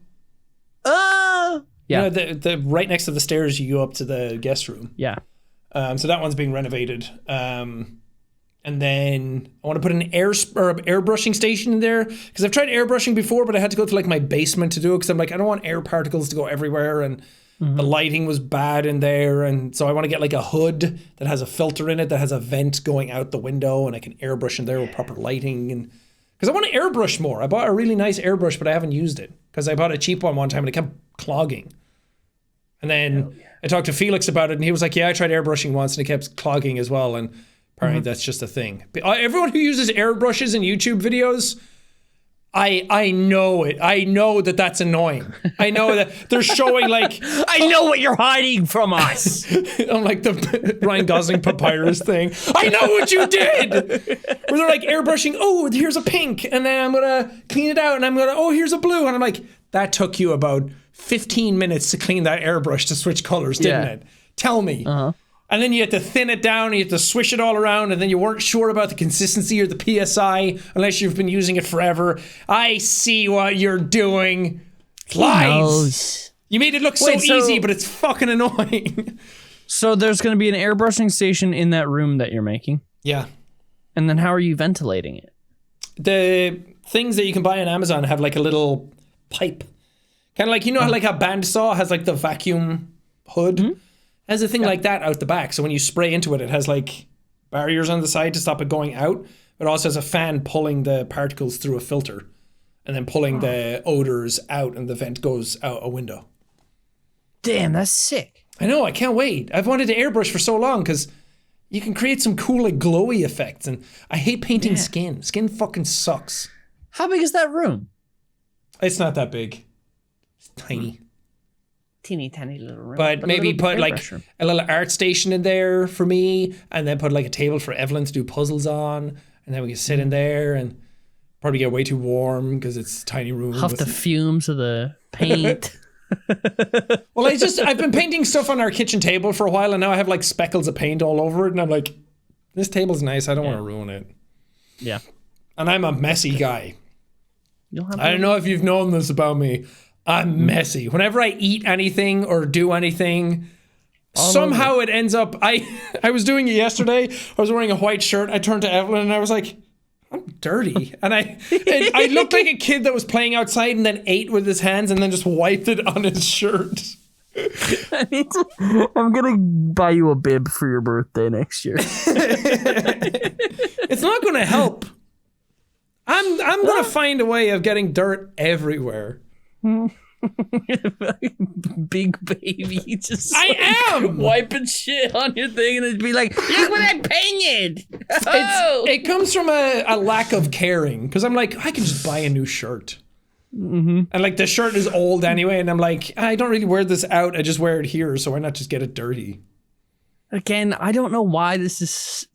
Yeah. You know, the right next to the stairs, you go up to the guest room. Yeah. So that one's being renovated. And then I want to put an airbrushing station in there because I've tried airbrushing before, but I had to go to like my basement to do it because I'm like, I don't want air particles to go everywhere, and the lighting was bad in there. And so I want to get like a hood that has a filter in it that has a vent going out the window, and I can airbrush in there with proper lighting. And because I want to airbrush more. I bought a really nice airbrush, but I haven't used it because I bought a cheap one time and it kept clogging. And then I talked to Felix about it, and he was like, yeah, I tried airbrushing once and it kept clogging as well. And apparently that's just a thing. But everyone who uses airbrushes in YouTube videos, I know it. I know that that's annoying. I know that they're showing like... I know what you're hiding from us. I'm like the Ryan Gosling papyrus thing. I know what you did! Where they're like airbrushing, oh, here's a pink, and then I'm going to clean it out, and I'm going to, oh, here's a blue. And I'm like, that took you about 15 minutes to clean that airbrush to switch colors, didn't it? Tell me. And then you had to thin it down, and you had to swish it all around, and then you weren't sure about the consistency or the PSI unless you've been using it forever. I see what you're doing. Lies. You made it look so easy, but it's fucking annoying. So there's going to be an airbrushing station in that room that you're making? Yeah. And then how are you ventilating it? The things that you can buy on Amazon have like a little pipe. Kind of like, you know how like a bandsaw has like the vacuum hood? Has a thing like that out the back. So when you spray into it, it has like barriers on the side to stop it going out. It also has a fan pulling the particles through a filter and then pulling the odors out, and the vent goes out a window. Damn, that's sick. I know, I can't wait. I've wanted to airbrush for so long because you can create some cool like glowy effects, and I hate painting skin. Skin fucking sucks. How big is that room? It's not that big. It's tiny. Teeny tiny little room. But maybe put like a little art station in there for me, and then put like a table for Evelyn to do puzzles on, and then we can sit in there and probably get way too warm because it's a tiny room. Huff the fumes of the paint. Well, I've been painting stuff on our kitchen table for a while, and now I have like speckles of paint all over it, and I'm like, this table's nice. I don't want to ruin it. Yeah. And I'm a messy guy. I don't know if you've known this about me. I'm messy. Whenever I eat anything or do anything, somehow it ends up. I was doing it yesterday. I was wearing a white shirt. I turned to Evelyn and I was like, I'm dirty. And I looked like a kid that was playing outside and then ate with his hands and then just wiped it on his shirt. I'm gonna buy you a bib for your birthday next year. It's not gonna help. I'm gonna find a way of getting dirt everywhere. Big baby, just I am wiping shit on your thing, and it'd be like, look what I painted. Oh. It comes from a lack of caring because I'm like, I can just buy a new shirt. Mm-hmm. And like the shirt is old anyway, and I'm like, I don't really wear this out. I just wear it here, so why not just get it dirty? Again, I don't know why this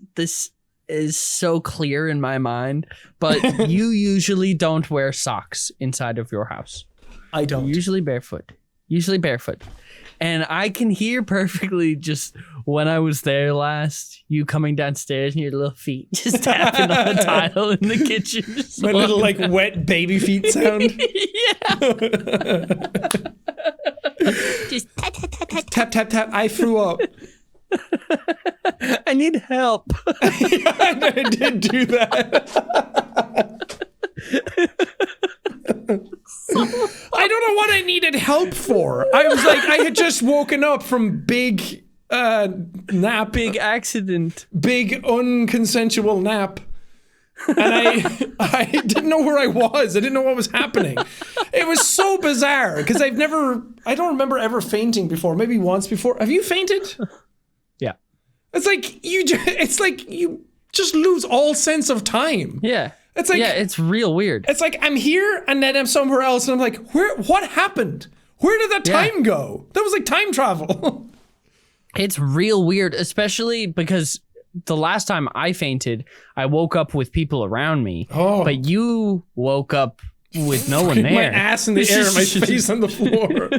is so clear in my mind, but you usually don't wear socks inside of your house. I don't. Usually barefoot. And I can hear perfectly just when I was there last, you coming downstairs and your little feet just tapping on the tile in the kitchen. My little like wet baby feet sound. Yeah. Just tap, tap, tap. I threw up. I need help. I did do that. I don't know what I needed help for. I was like, I had just woken up from big nap. Big accident. Big unconsensual nap. And I didn't know where I was. I didn't know what was happening. It was so bizarre because I don't remember ever fainting before. Maybe once before. Have you fainted? Yeah. It's like you just lose all sense of time. Yeah. It's like, it's real weird. It's like I'm here and then I'm somewhere else and I'm like, what happened? Where did that time go? That was like time travel. It's real weird, especially because the last time I fainted, I woke up with people around me. Oh. But you woke up with no one there. My ass in the air, my face on the floor.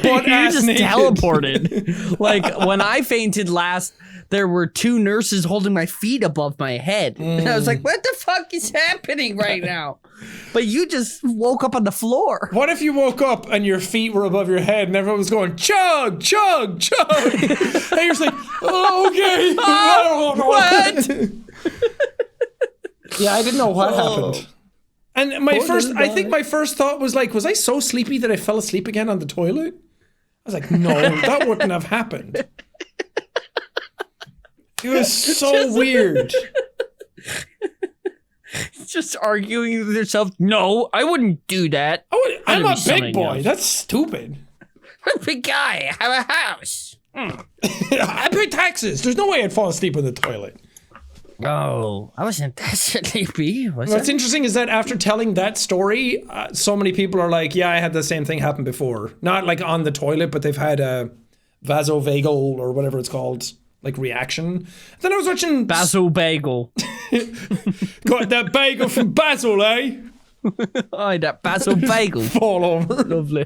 Butt You ass just naked. teleported. Like when I fainted last, there were two nurses holding my feet above my head. And I was like, what the fuck is happening right now? But you just woke up on the floor. What if you woke up and your feet were above your head and everyone was going, chug, chug, chug? And you're just like, oh, okay. What? Yeah, I didn't know what happened. And I think my first thought was like, was I so sleepy that I fell asleep again on the toilet? I was like, no, that wouldn't have happened. It was so weird. Just arguing with yourself. No, I wouldn't do that. I'm a big boy. That's stupid. I'm a big guy. I have a house. I pay taxes. There's no way I'd fall asleep in the toilet. Oh, I wasn't that sleepy. What's interesting is that after telling that story, so many people are like, yeah, I had the same thing happen before. Not like on the toilet, but they've had a vasovagal or whatever it's called. Like reaction. Then I was watching Basil Bagel. Got that bagel from Basil, eh? Oh, that Basil Bagel. Fall over. Lovely.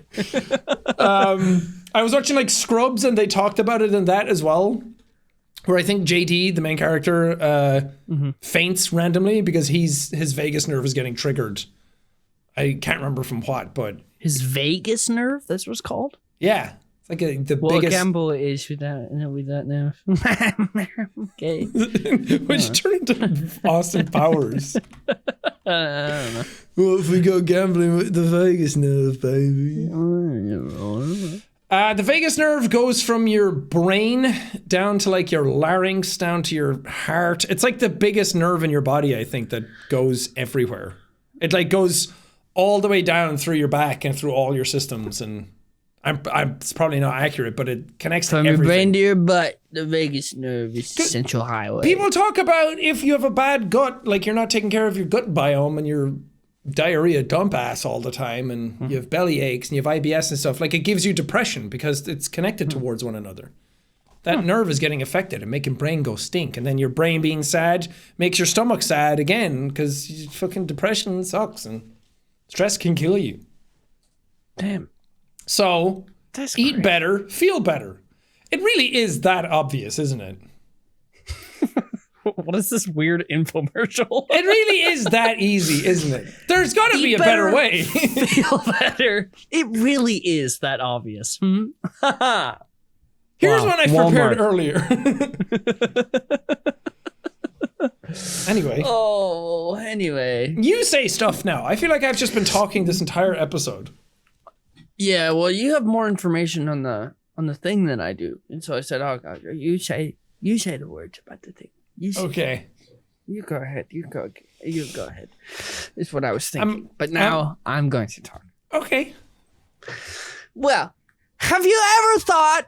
I was watching like Scrubs and they talked about it in that as well. Where I think JD, the main character, faints randomly because his vagus nerve is getting triggered. I can't remember from what, but his vagus nerve. That's what's called. Yeah, it's like the well, biggest. gamble is with that nerve. Okay. Which turned into Austin Powers. I don't know. What if we go gambling with the vagus nerve, baby? The vagus nerve goes from your brain down to like your larynx, down to your heart. It's like the biggest nerve in your body, I think, that goes everywhere. It like goes all the way down through your back and through all your systems. And it's probably not accurate, but it connects to everything. From your brain to your butt, the vagus nerve is the central highway. People talk about if you have a bad gut, like you're not taking care of your gut biome and you're diarrhea dump ass all the time and you have belly aches and you have IBS and stuff, like it gives you depression because it's connected towards one another. That nerve is getting affected and making brain go stink, and then your brain being sad makes your stomach sad again because fucking depression sucks and stress can kill you. Damn. So That's eat great. better, feel better. It really is that obvious, isn't it? What is this weird infomercial? It really is that easy, isn't it? There's got to be a better way. Feel better. It really is that obvious. Here's Wow, one I prepared earlier. Anyway. Oh, anyway. You say stuff now. I feel like I've just been talking this entire episode. Yeah, well, you have more information on the thing than I do, and so I said, "Oh God, you say the words about the thing." Okay. You go ahead. You go ahead. Is what I was thinking. But now I'm going to talk. Okay. Well, have you ever thought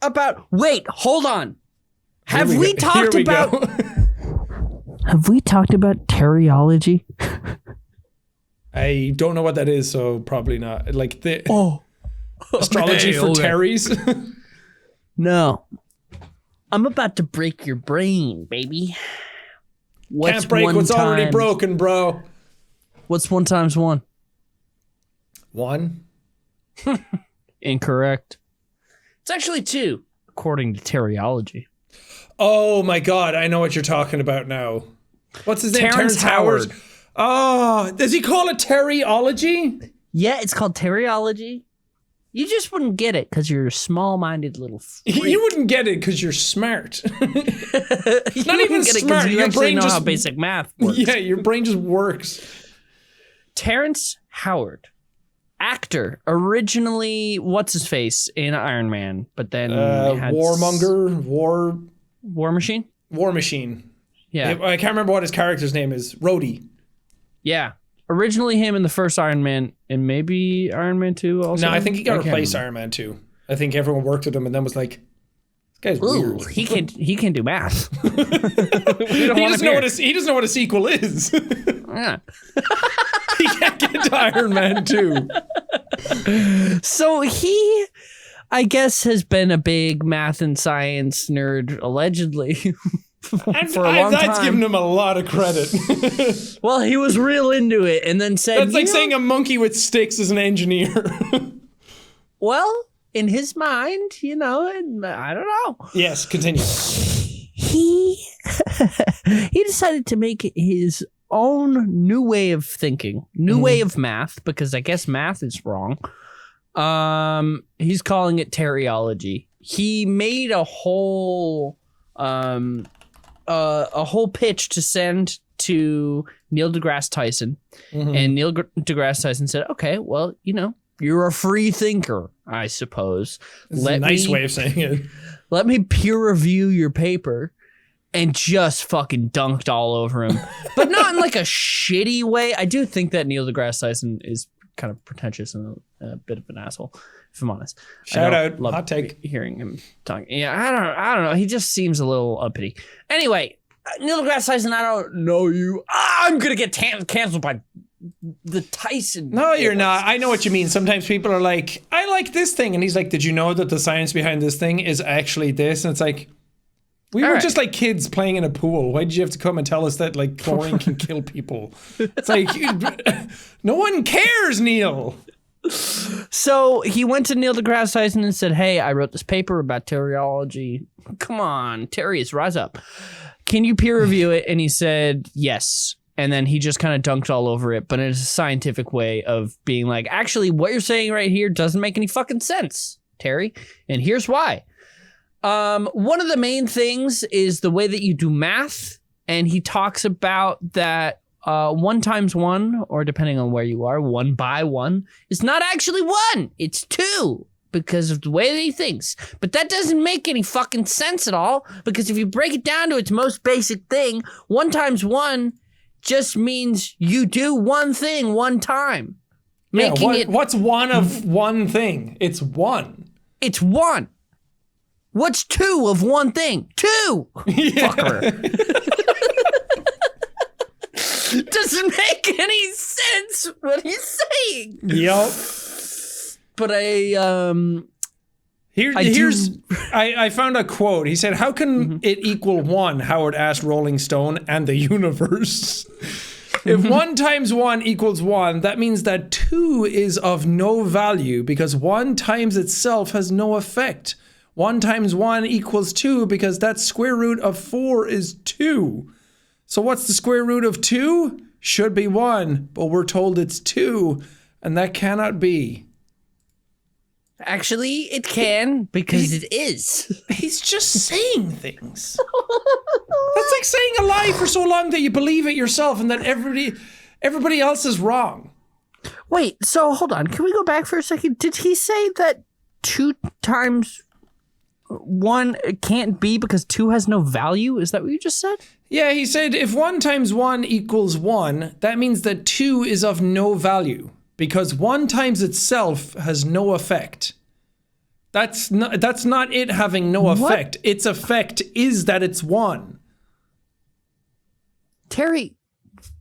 about? Wait, hold on. Have we talked about? Have we talked about Terryology? I don't know what that is, so probably not. Like the astrology okay, for okay. Terrys. No. I'm about to break your brain, baby. Can't break what's already broken, bro. What's 1 times 1? 1. Incorrect. It's actually 2, according to Terryology. Oh my God, I know what you're talking about now. What's his name? Terrence Howard. Oh, does he call it Terryology? Yeah, it's called Terryology. You just wouldn't get it because you're a small-minded little freak. You wouldn't get it because you're smart. Not even smart. You Your actually brain know just how basic math works. Yeah, your brain just works. Terrence Howard, actor, originally what's his face in Iron Man, but then had Warmonger, War Machine. War Machine. Yeah, I can't remember what his character's name is. Rhodey. yeah. Originally him in the first Iron Man, and maybe Iron Man 2 also. No, I think he got replaced Iron Man 2. I think everyone worked with him and then was like, this guy's weird. He can do math. He doesn't know what a sequel is. Yeah. He can't get to Iron Man 2. So he, I guess, has been a big math and science nerd, allegedly. For a long that's time. giving him a lot of credit. Well, he was real into it and then said, That's like saying a monkey with sticks is an engineer. Well, in his mind, I don't know. Yes, continue. He decided to make his own new way of thinking, way of math, because I guess math is wrong. He's calling it Terryology. He made a whole pitch to send to Neil deGrasse Tyson, and Neil deGrasse Tyson said, "Okay, well, you're a free thinker, I suppose. That's a nice way of saying it. Let me peer review your paper." And just fucking dunked all over him, but not in like a shitty way. I do think that Neil deGrasse Tyson is kind of pretentious and a bit of an asshole, if I'm honest. Shout out, love hot take. Hearing him talking. Yeah, I don't know. He just seems a little uppity. Anyway, Neil deGrasse Tyson, I don't know you. I'm gonna get canceled by the Tyson. No, you're not. I know what you mean. Sometimes people are like, I like this thing. And he's like, did you know that the science behind this thing is actually this? And it's like, we were just like kids playing in a pool. Why did you have to come and tell us that like chlorine can kill people? It's like, no one cares, Neil. So he went to Neil deGrasse Tyson and said, "Hey, I wrote this paper about Terryology. Come on, Terry's, rise up. Can you peer review it?" And he said, "Yes." And then he just kind of dunked all over it, but in a scientific way of being like, actually, what you're saying right here doesn't make any fucking sense, Terry. And here's why. One of the main things is the way that you do math. And he talks about that 1 times 1, or depending on where you are, 1 by 1, is not actually 1. It's 2 because of the way that he thinks. But that doesn't make any fucking sense at all, because if you break it down to its most basic thing, 1 times 1 just means you do one thing one time. What's one of one thing? It's 1. It's 1. What's 2 of one thing? 2! Fucker. Doesn't make any sense what he's saying. Yup. But I found a quote. He said, "How can it equal 1?" Howard asked Rolling Stone and the universe. If 1 times 1 equals 1, that means that 2 is of no value because 1 times itself has no effect. 1 times 1 equals 2 because that square root of 4 is 2. So what's the square root of 2? Should be 1, but we're told it's 2, and that cannot be. Actually, it can, because it is. He's just saying things. That's like saying a lie for so long that you believe it yourself and that everybody else is wrong. Wait, so hold on. Can we go back for a second? Did he say that 2 times 1 can't be because 2 has no value? Is that what you just said? Yeah, he said if 1 times 1 equals 1, that means that 2 is of no value because 1 times itself has no effect. That's not it having no effect. What? Its effect is that it's 1. Terry,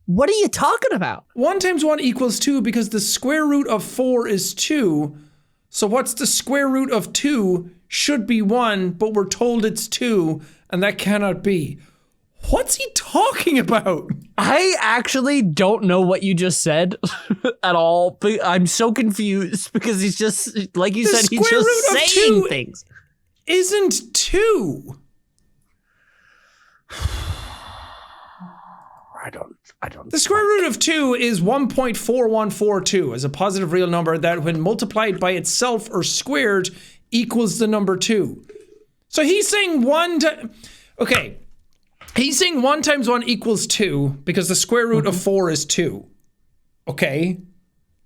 what are you talking about? 1 times 1 equals 2 because the square root of 4 is 2. So what's the square root of 2 should be 1, but we're told it's 2, and that cannot be. What's he talking about? I actually don't know what you just said at all. But I'm so confused because he's just, like you said, he's just saying things. Isn't 2. I don't. The square root of 2 is 1.4142 as a positive real number that when multiplied by itself or squared equals the number 2. So he's saying he's saying 1 times 1 equals 2 because the square root of 4 is 2. Okay.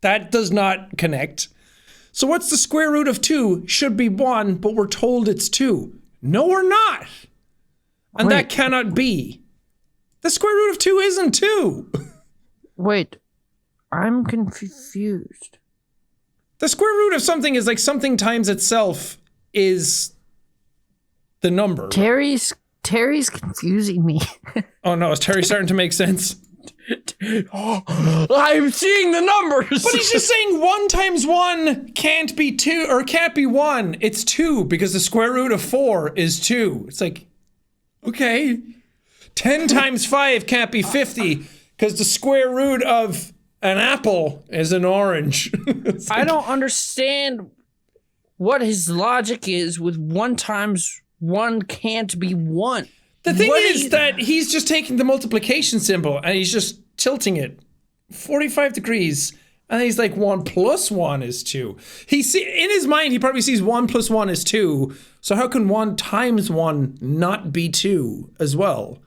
That does not connect. So what's the square root of 2 should be 1, but we're told it's 2. No, we're not. And that cannot be. The square root of 2 isn't 2. Wait, I'm confused. The square root of something is like something times itself is the number. Terry's confusing me. Oh no, is Terry starting to make sense? I'm seeing the numbers. But he's just saying 1 times 1 can't be 2 or can't be 1. It's 2 because the square root of 4 is 2. It's like, okay. 10 times 5 can't be 50 because the square root of an apple is an orange. Like, I don't understand what his logic is with 1 times 1 can't be 1. the thing is that he's just taking the multiplication symbol and he's just tilting it 45 degrees. And he's like, 1 plus 1 is 2. In his mind, he probably sees 1 plus 1 is 2. So how can 1 times 1 not be 2 as well?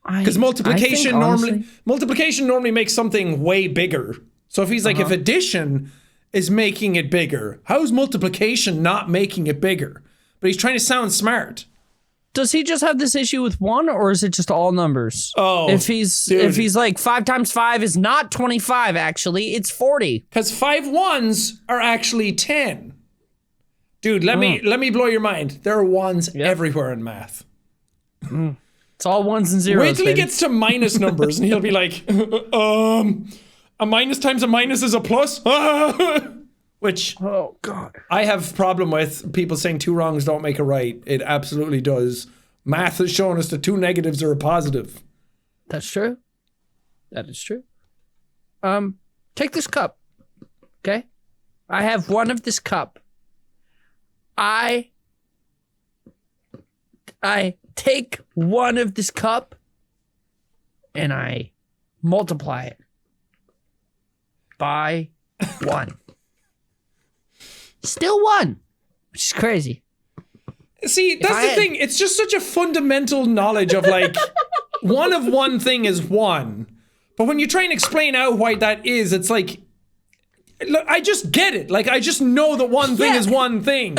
Because multiplication normally makes something way bigger. So if he's like, if addition is making it bigger, how's multiplication not making it bigger? But he's trying to sound smart. Does he just have this issue with 1, or is it just all numbers? Oh, if he's like 5 times 5 is not 25, actually, it's 40. Because 5 1s are actually 10. Dude, let me blow your mind. There are 1s everywhere in math. It's all 1s and 0s. Wait till he gets to minus numbers and he'll be like, a minus times a minus is a plus? Which, oh God, I have problem with people saying 2 wrongs don't make a right. It absolutely does. Math has shown us that 2 negatives are a positive. That's true. That is true. Take this cup. Okay? I have 1 of this cup. I take 1 of this cup and I multiply it by 1. Still 1, which is crazy. See, that's the thing. It's just such a fundamental knowledge of like, 1 of one thing is 1. But when you try and explain out why that is, it's like, look, I just get it. Like, I just know that one thing is one thing.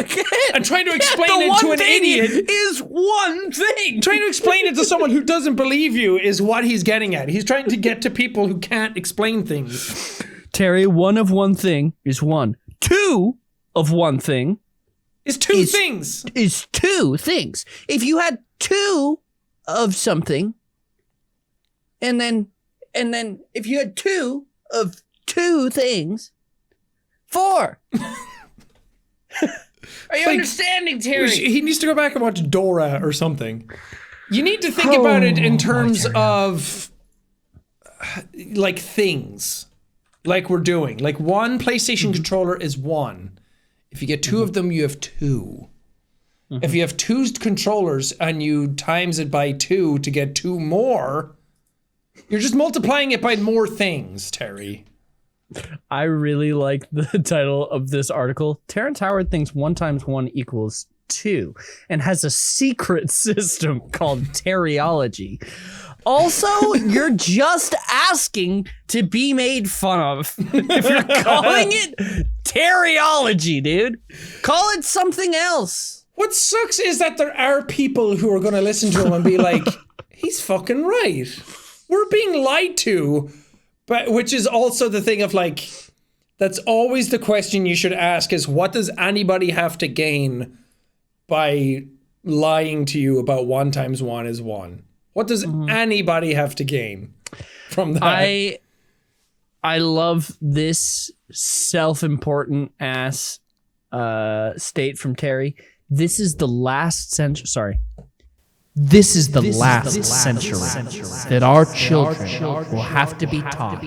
And trying to explain it to an idiot is one thing. Trying to explain it to someone who doesn't believe you is what he's getting at. He's trying to get to people who can't explain things. Terry, 1 of one thing is 1. 2 of one thing is 2 things. Is 2 things. If you had 2 of something, and then if you had 2 of 2 things, 4. Are you understanding, Terry? He needs to go back and watch Dora or something. You need to think about it in terms of like things, like we're doing. Like 1 PlayStation controller is 1. If you get 2 of them, you have 2. If you have 2 controllers and you times it by 2 to get 2 more, you're just multiplying it by more things, Terry. I really like the title of this article. Terrence Howard thinks 1 × 1 = 2 and has a secret system called Terryology. Also, you're just asking to be made fun of. If you're calling it Terryology, dude, call it something else. What sucks is that there are people who are going to listen to him and be like, he's fucking right. We're being lied to. But which is also the thing of like, that's always the question you should ask is, what does anybody have to gain by lying to you about 1 × 1 = 1? What does anybody have to gain from that? I love this self-important ass state from Terry. This is the last century. Sorry. This is the last century that our children will have to be taught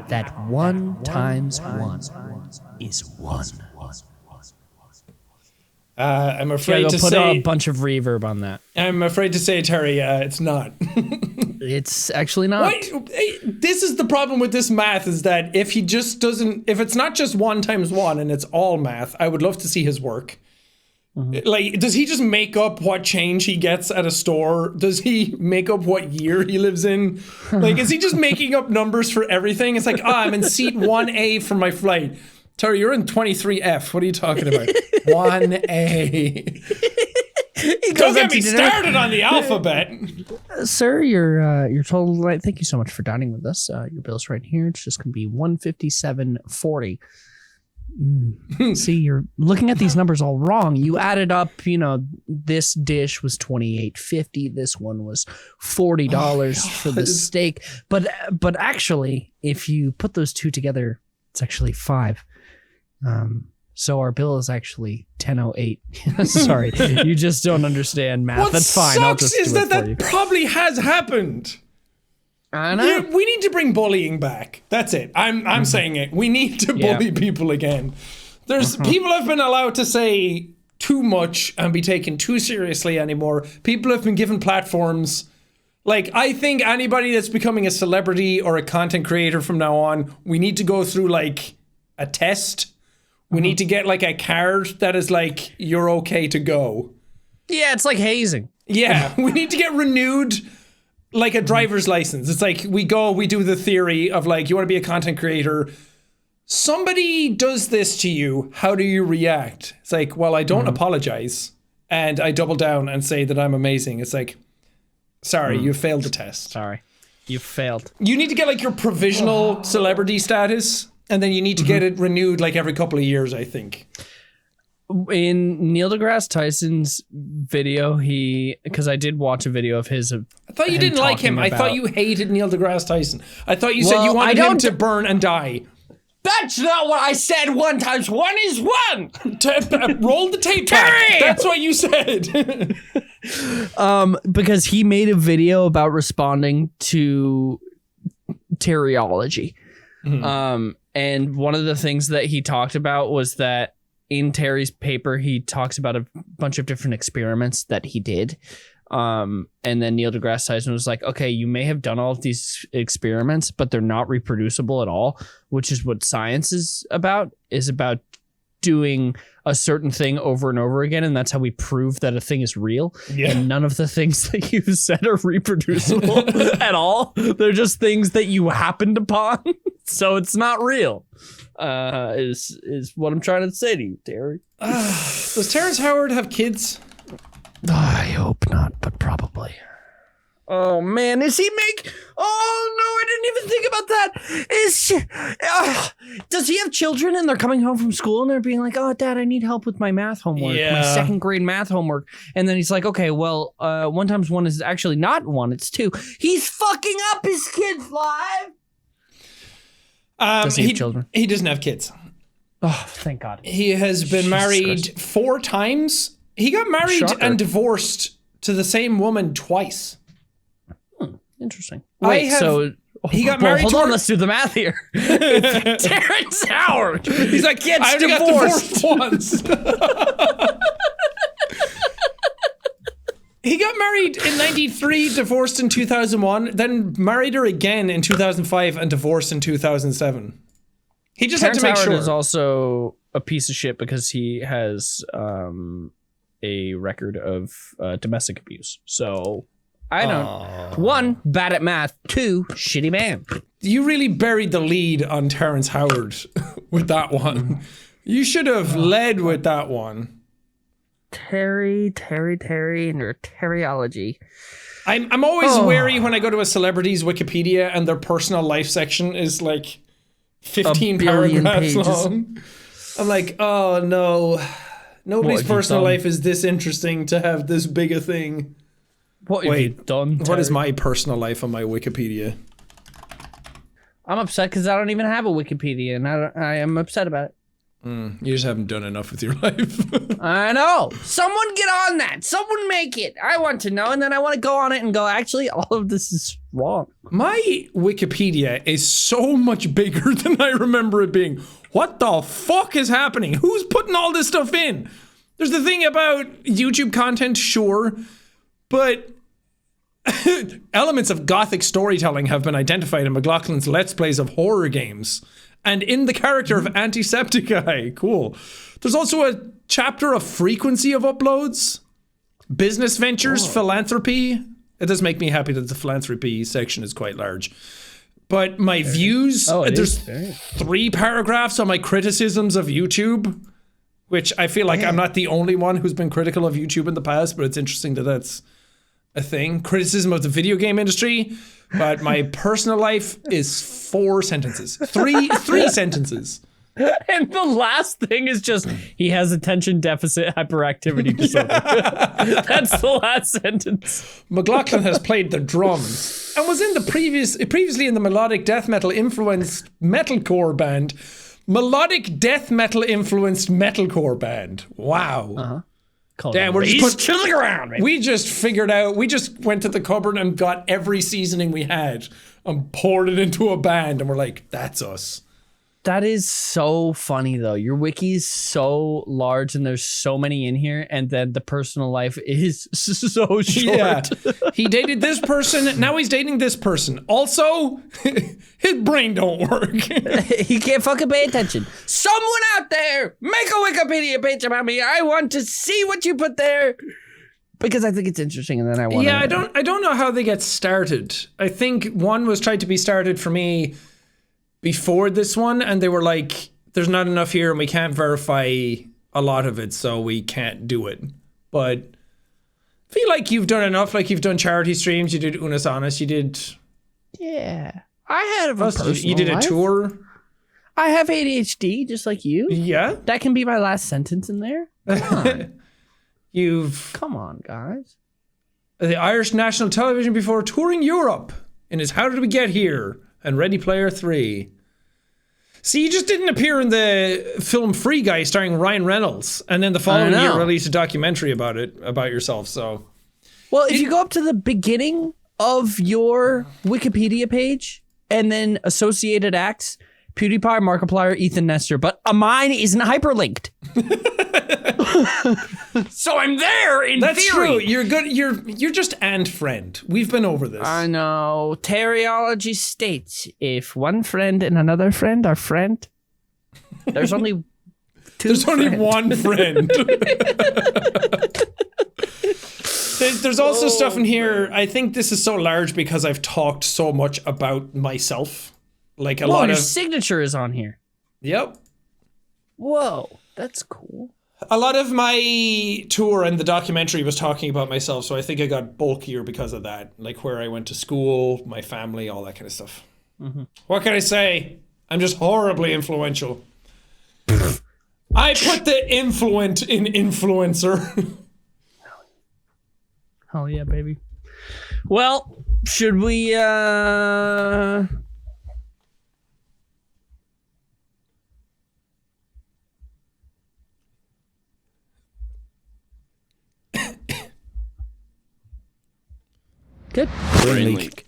that 1 × 1 is 1. I'm afraid to put say a bunch of reverb on that. I'm afraid to say, Terry, it's not. It's actually not. This is the problem with this math, is that if it's not just 1 × 1 and it's all math, I would love to see his work. Like, does he just make up what change he gets at a store? Does he make up what year he lives in? Like, is he just making up numbers for everything? It's like, I'm in seat 1A for my flight. Terry, you're in 23F. What are you talking about? 1A. Don't get me started on the alphabet. Sir, you're total right. Thank you so much for dining with us. Your bill's right here. It's just going to be $157.40. See, you're looking at these numbers all wrong. You added up, this dish was $28.50. This one was $40 for the steak. But actually, if you put those two together, it's actually $5. So our bill is actually $10.08. Sorry, you just don't understand math. That's fine. What sucks is that probably has happened. I know. We need to bring bullying back. That's it. I'm saying it. We need to bully people again. There's people have been allowed to say too much and be taken too seriously anymore. People have been given platforms. Like, I think anybody that's becoming a celebrity or a content creator from now on, we need to go through like a test. We need to get like a card that is like, you're okay to go. Yeah, it's like hazing. Yeah, we need to get renewed. Like a driver's license. It's like we do the theory of like, you want to be a content creator. Somebody does this to you. How do you react? It's like, well, I don't apologize. And I double down and say that I'm amazing. It's like, sorry, you failed the test. Sorry, you failed. You need to get like your provisional celebrity status. And then you need to get it renewed like every couple of years, I think. In Neil deGrasse Tyson's video, because I did watch a video of his. I thought you didn't like him. I thought you hated Neil deGrasse Tyson. I thought you said you wanted him to burn and die. That's not what I said. 1 × 1 is 1. Roll the tape back. That's what you said. Because he made a video about responding to Terryology. And one of the things that he talked about was that in Terry's paper, he talks about a bunch of different experiments that he did. And then Neil deGrasse Tyson was like, okay, you may have done all of these experiments, but they're not reproducible at all, which is what science is about doing a certain thing over and over again. And that's how we prove that a thing is real. Yeah. And none of the things that you've said are reproducible at all. They're just things that you happened upon. So it's not real. Is what I'm trying to say to you, Terry. Does Terrence Howard have kids? I hope not, but probably. Oh man, is he Oh no, I didn't even think about that. Does he have children and they're coming home from school and they're being like, "Oh, Dad, I need help with my math homework, my 2nd grade math homework." And then he's like, "Okay, well, 1 × 1 is actually not 1; it's 2." He's fucking up his kids' lives. Does he have children? He doesn't have kids. Oh, thank God. He has been married 4 times. He got married and divorced to the same woman twice. Interesting. Wait, he got married. Hold on, let's do the math here. It's Terrence Howard. He's like, I only got divorced once. He got married in 93, divorced in 2001, then married her again in 2005 and divorced in 2007. He just had to Terrence make Howard sure. is also a piece of shit because he has a record of domestic abuse. So I don't. One, bad at math. Two, shitty man. You really buried the lead on Terrence Howard with that one. You should have led with that one. Terry, and your Terryology. I'm always wary when I go to a celebrity's Wikipedia and their personal life section is like 15 paragraphs pages. long. I'm like, oh no. Nobody's personal life is this interesting to have this big a thing. What have you done? What is my personal life on my Wikipedia? I'm upset because I don't even have a Wikipedia, and I am upset about it. You just haven't done enough with your life. I know. Someone get on that. Someone make it. I want to know, and then I want to go on it and go, actually, all of this is wrong. My Wikipedia is so much bigger than I remember it being. What the fuck is happening? Who's putting all this stuff in? There's the thing about YouTube content, sure, but elements of gothic storytelling have been identified in McLaughlin's Let's Plays of horror games. And in the character of Antisepticeye. Cool. There's also a chapter of frequency of uploads, business ventures, philanthropy. It does make me happy that the philanthropy section is quite large. But my views, there's 3 paragraphs on my criticisms of YouTube, which I feel like I'm not the only one who's been critical of YouTube in the past, but it's interesting that that's a thing. Criticism of the video game industry. But my personal life is 4 sentences. 3 sentences. And the last thing is just, he has attention deficit hyperactivity disorder. That's the last sentence. McLaughlin has played the drums and was in the previously in the melodic death metal influenced metalcore band. Melodic death metal influenced metalcore band. Wow. Damn, we're just to the ground. Baby. We just figured out. We just went to the cupboard and got every seasoning we had and poured it into a band, and we're like, "That's us." That is so funny, though. Your wiki's so large, and there's so many in here, and then the personal life is so short. Yeah, he dated this person. Now he's dating this person. Also, his brain don't work. He can't fucking pay attention. Someone out there, make a Wikipedia page about me. I want to see what you put there because I think it's interesting, and then I want. Yeah, I don't know how they get started. I think one was tried to be started for me before this one, and they were like, "There's not enough here, and we can't verify a lot of it, so we can't do it." But I feel like you've done enough. Like you've done charity streams, you did Unis Honest, you did. Yeah, I had a personal You did a life. tour. I have ADHD, just like you. Yeah. That can be my last sentence in there. Come on, guys. The Irish National Television before touring Europe in his How Did We Get Here and Ready Player 3. See, you just didn't appear in the film Free Guy starring Ryan Reynolds, and then the following year released a documentary about it, about yourself, so. Well, if you go up to the beginning of your Wikipedia page and then associated acts, PewDiePie, Markiplier, Ethan Nestor, but mine isn't hyperlinked. So I'm there in That's theory. true. You're good. You're just and friend. We've been over this. I know. Terryology states if one friend and another friend are friend, there's only two. There's only one friend. There's also stuff in here. I think this is so large because I've talked so much about myself. Like a lot your of signature is on here. Yep. Whoa, that's cool. A lot of my tour and the documentary was talking about myself, so I think I got bulkier because of that. Like where I went to school, my family, all that kind of stuff. Mm-hmm. What can I say? I'm just horribly influential. I put the influent in influencer. Hell yeah, baby. Well, should we Good. Brain leak.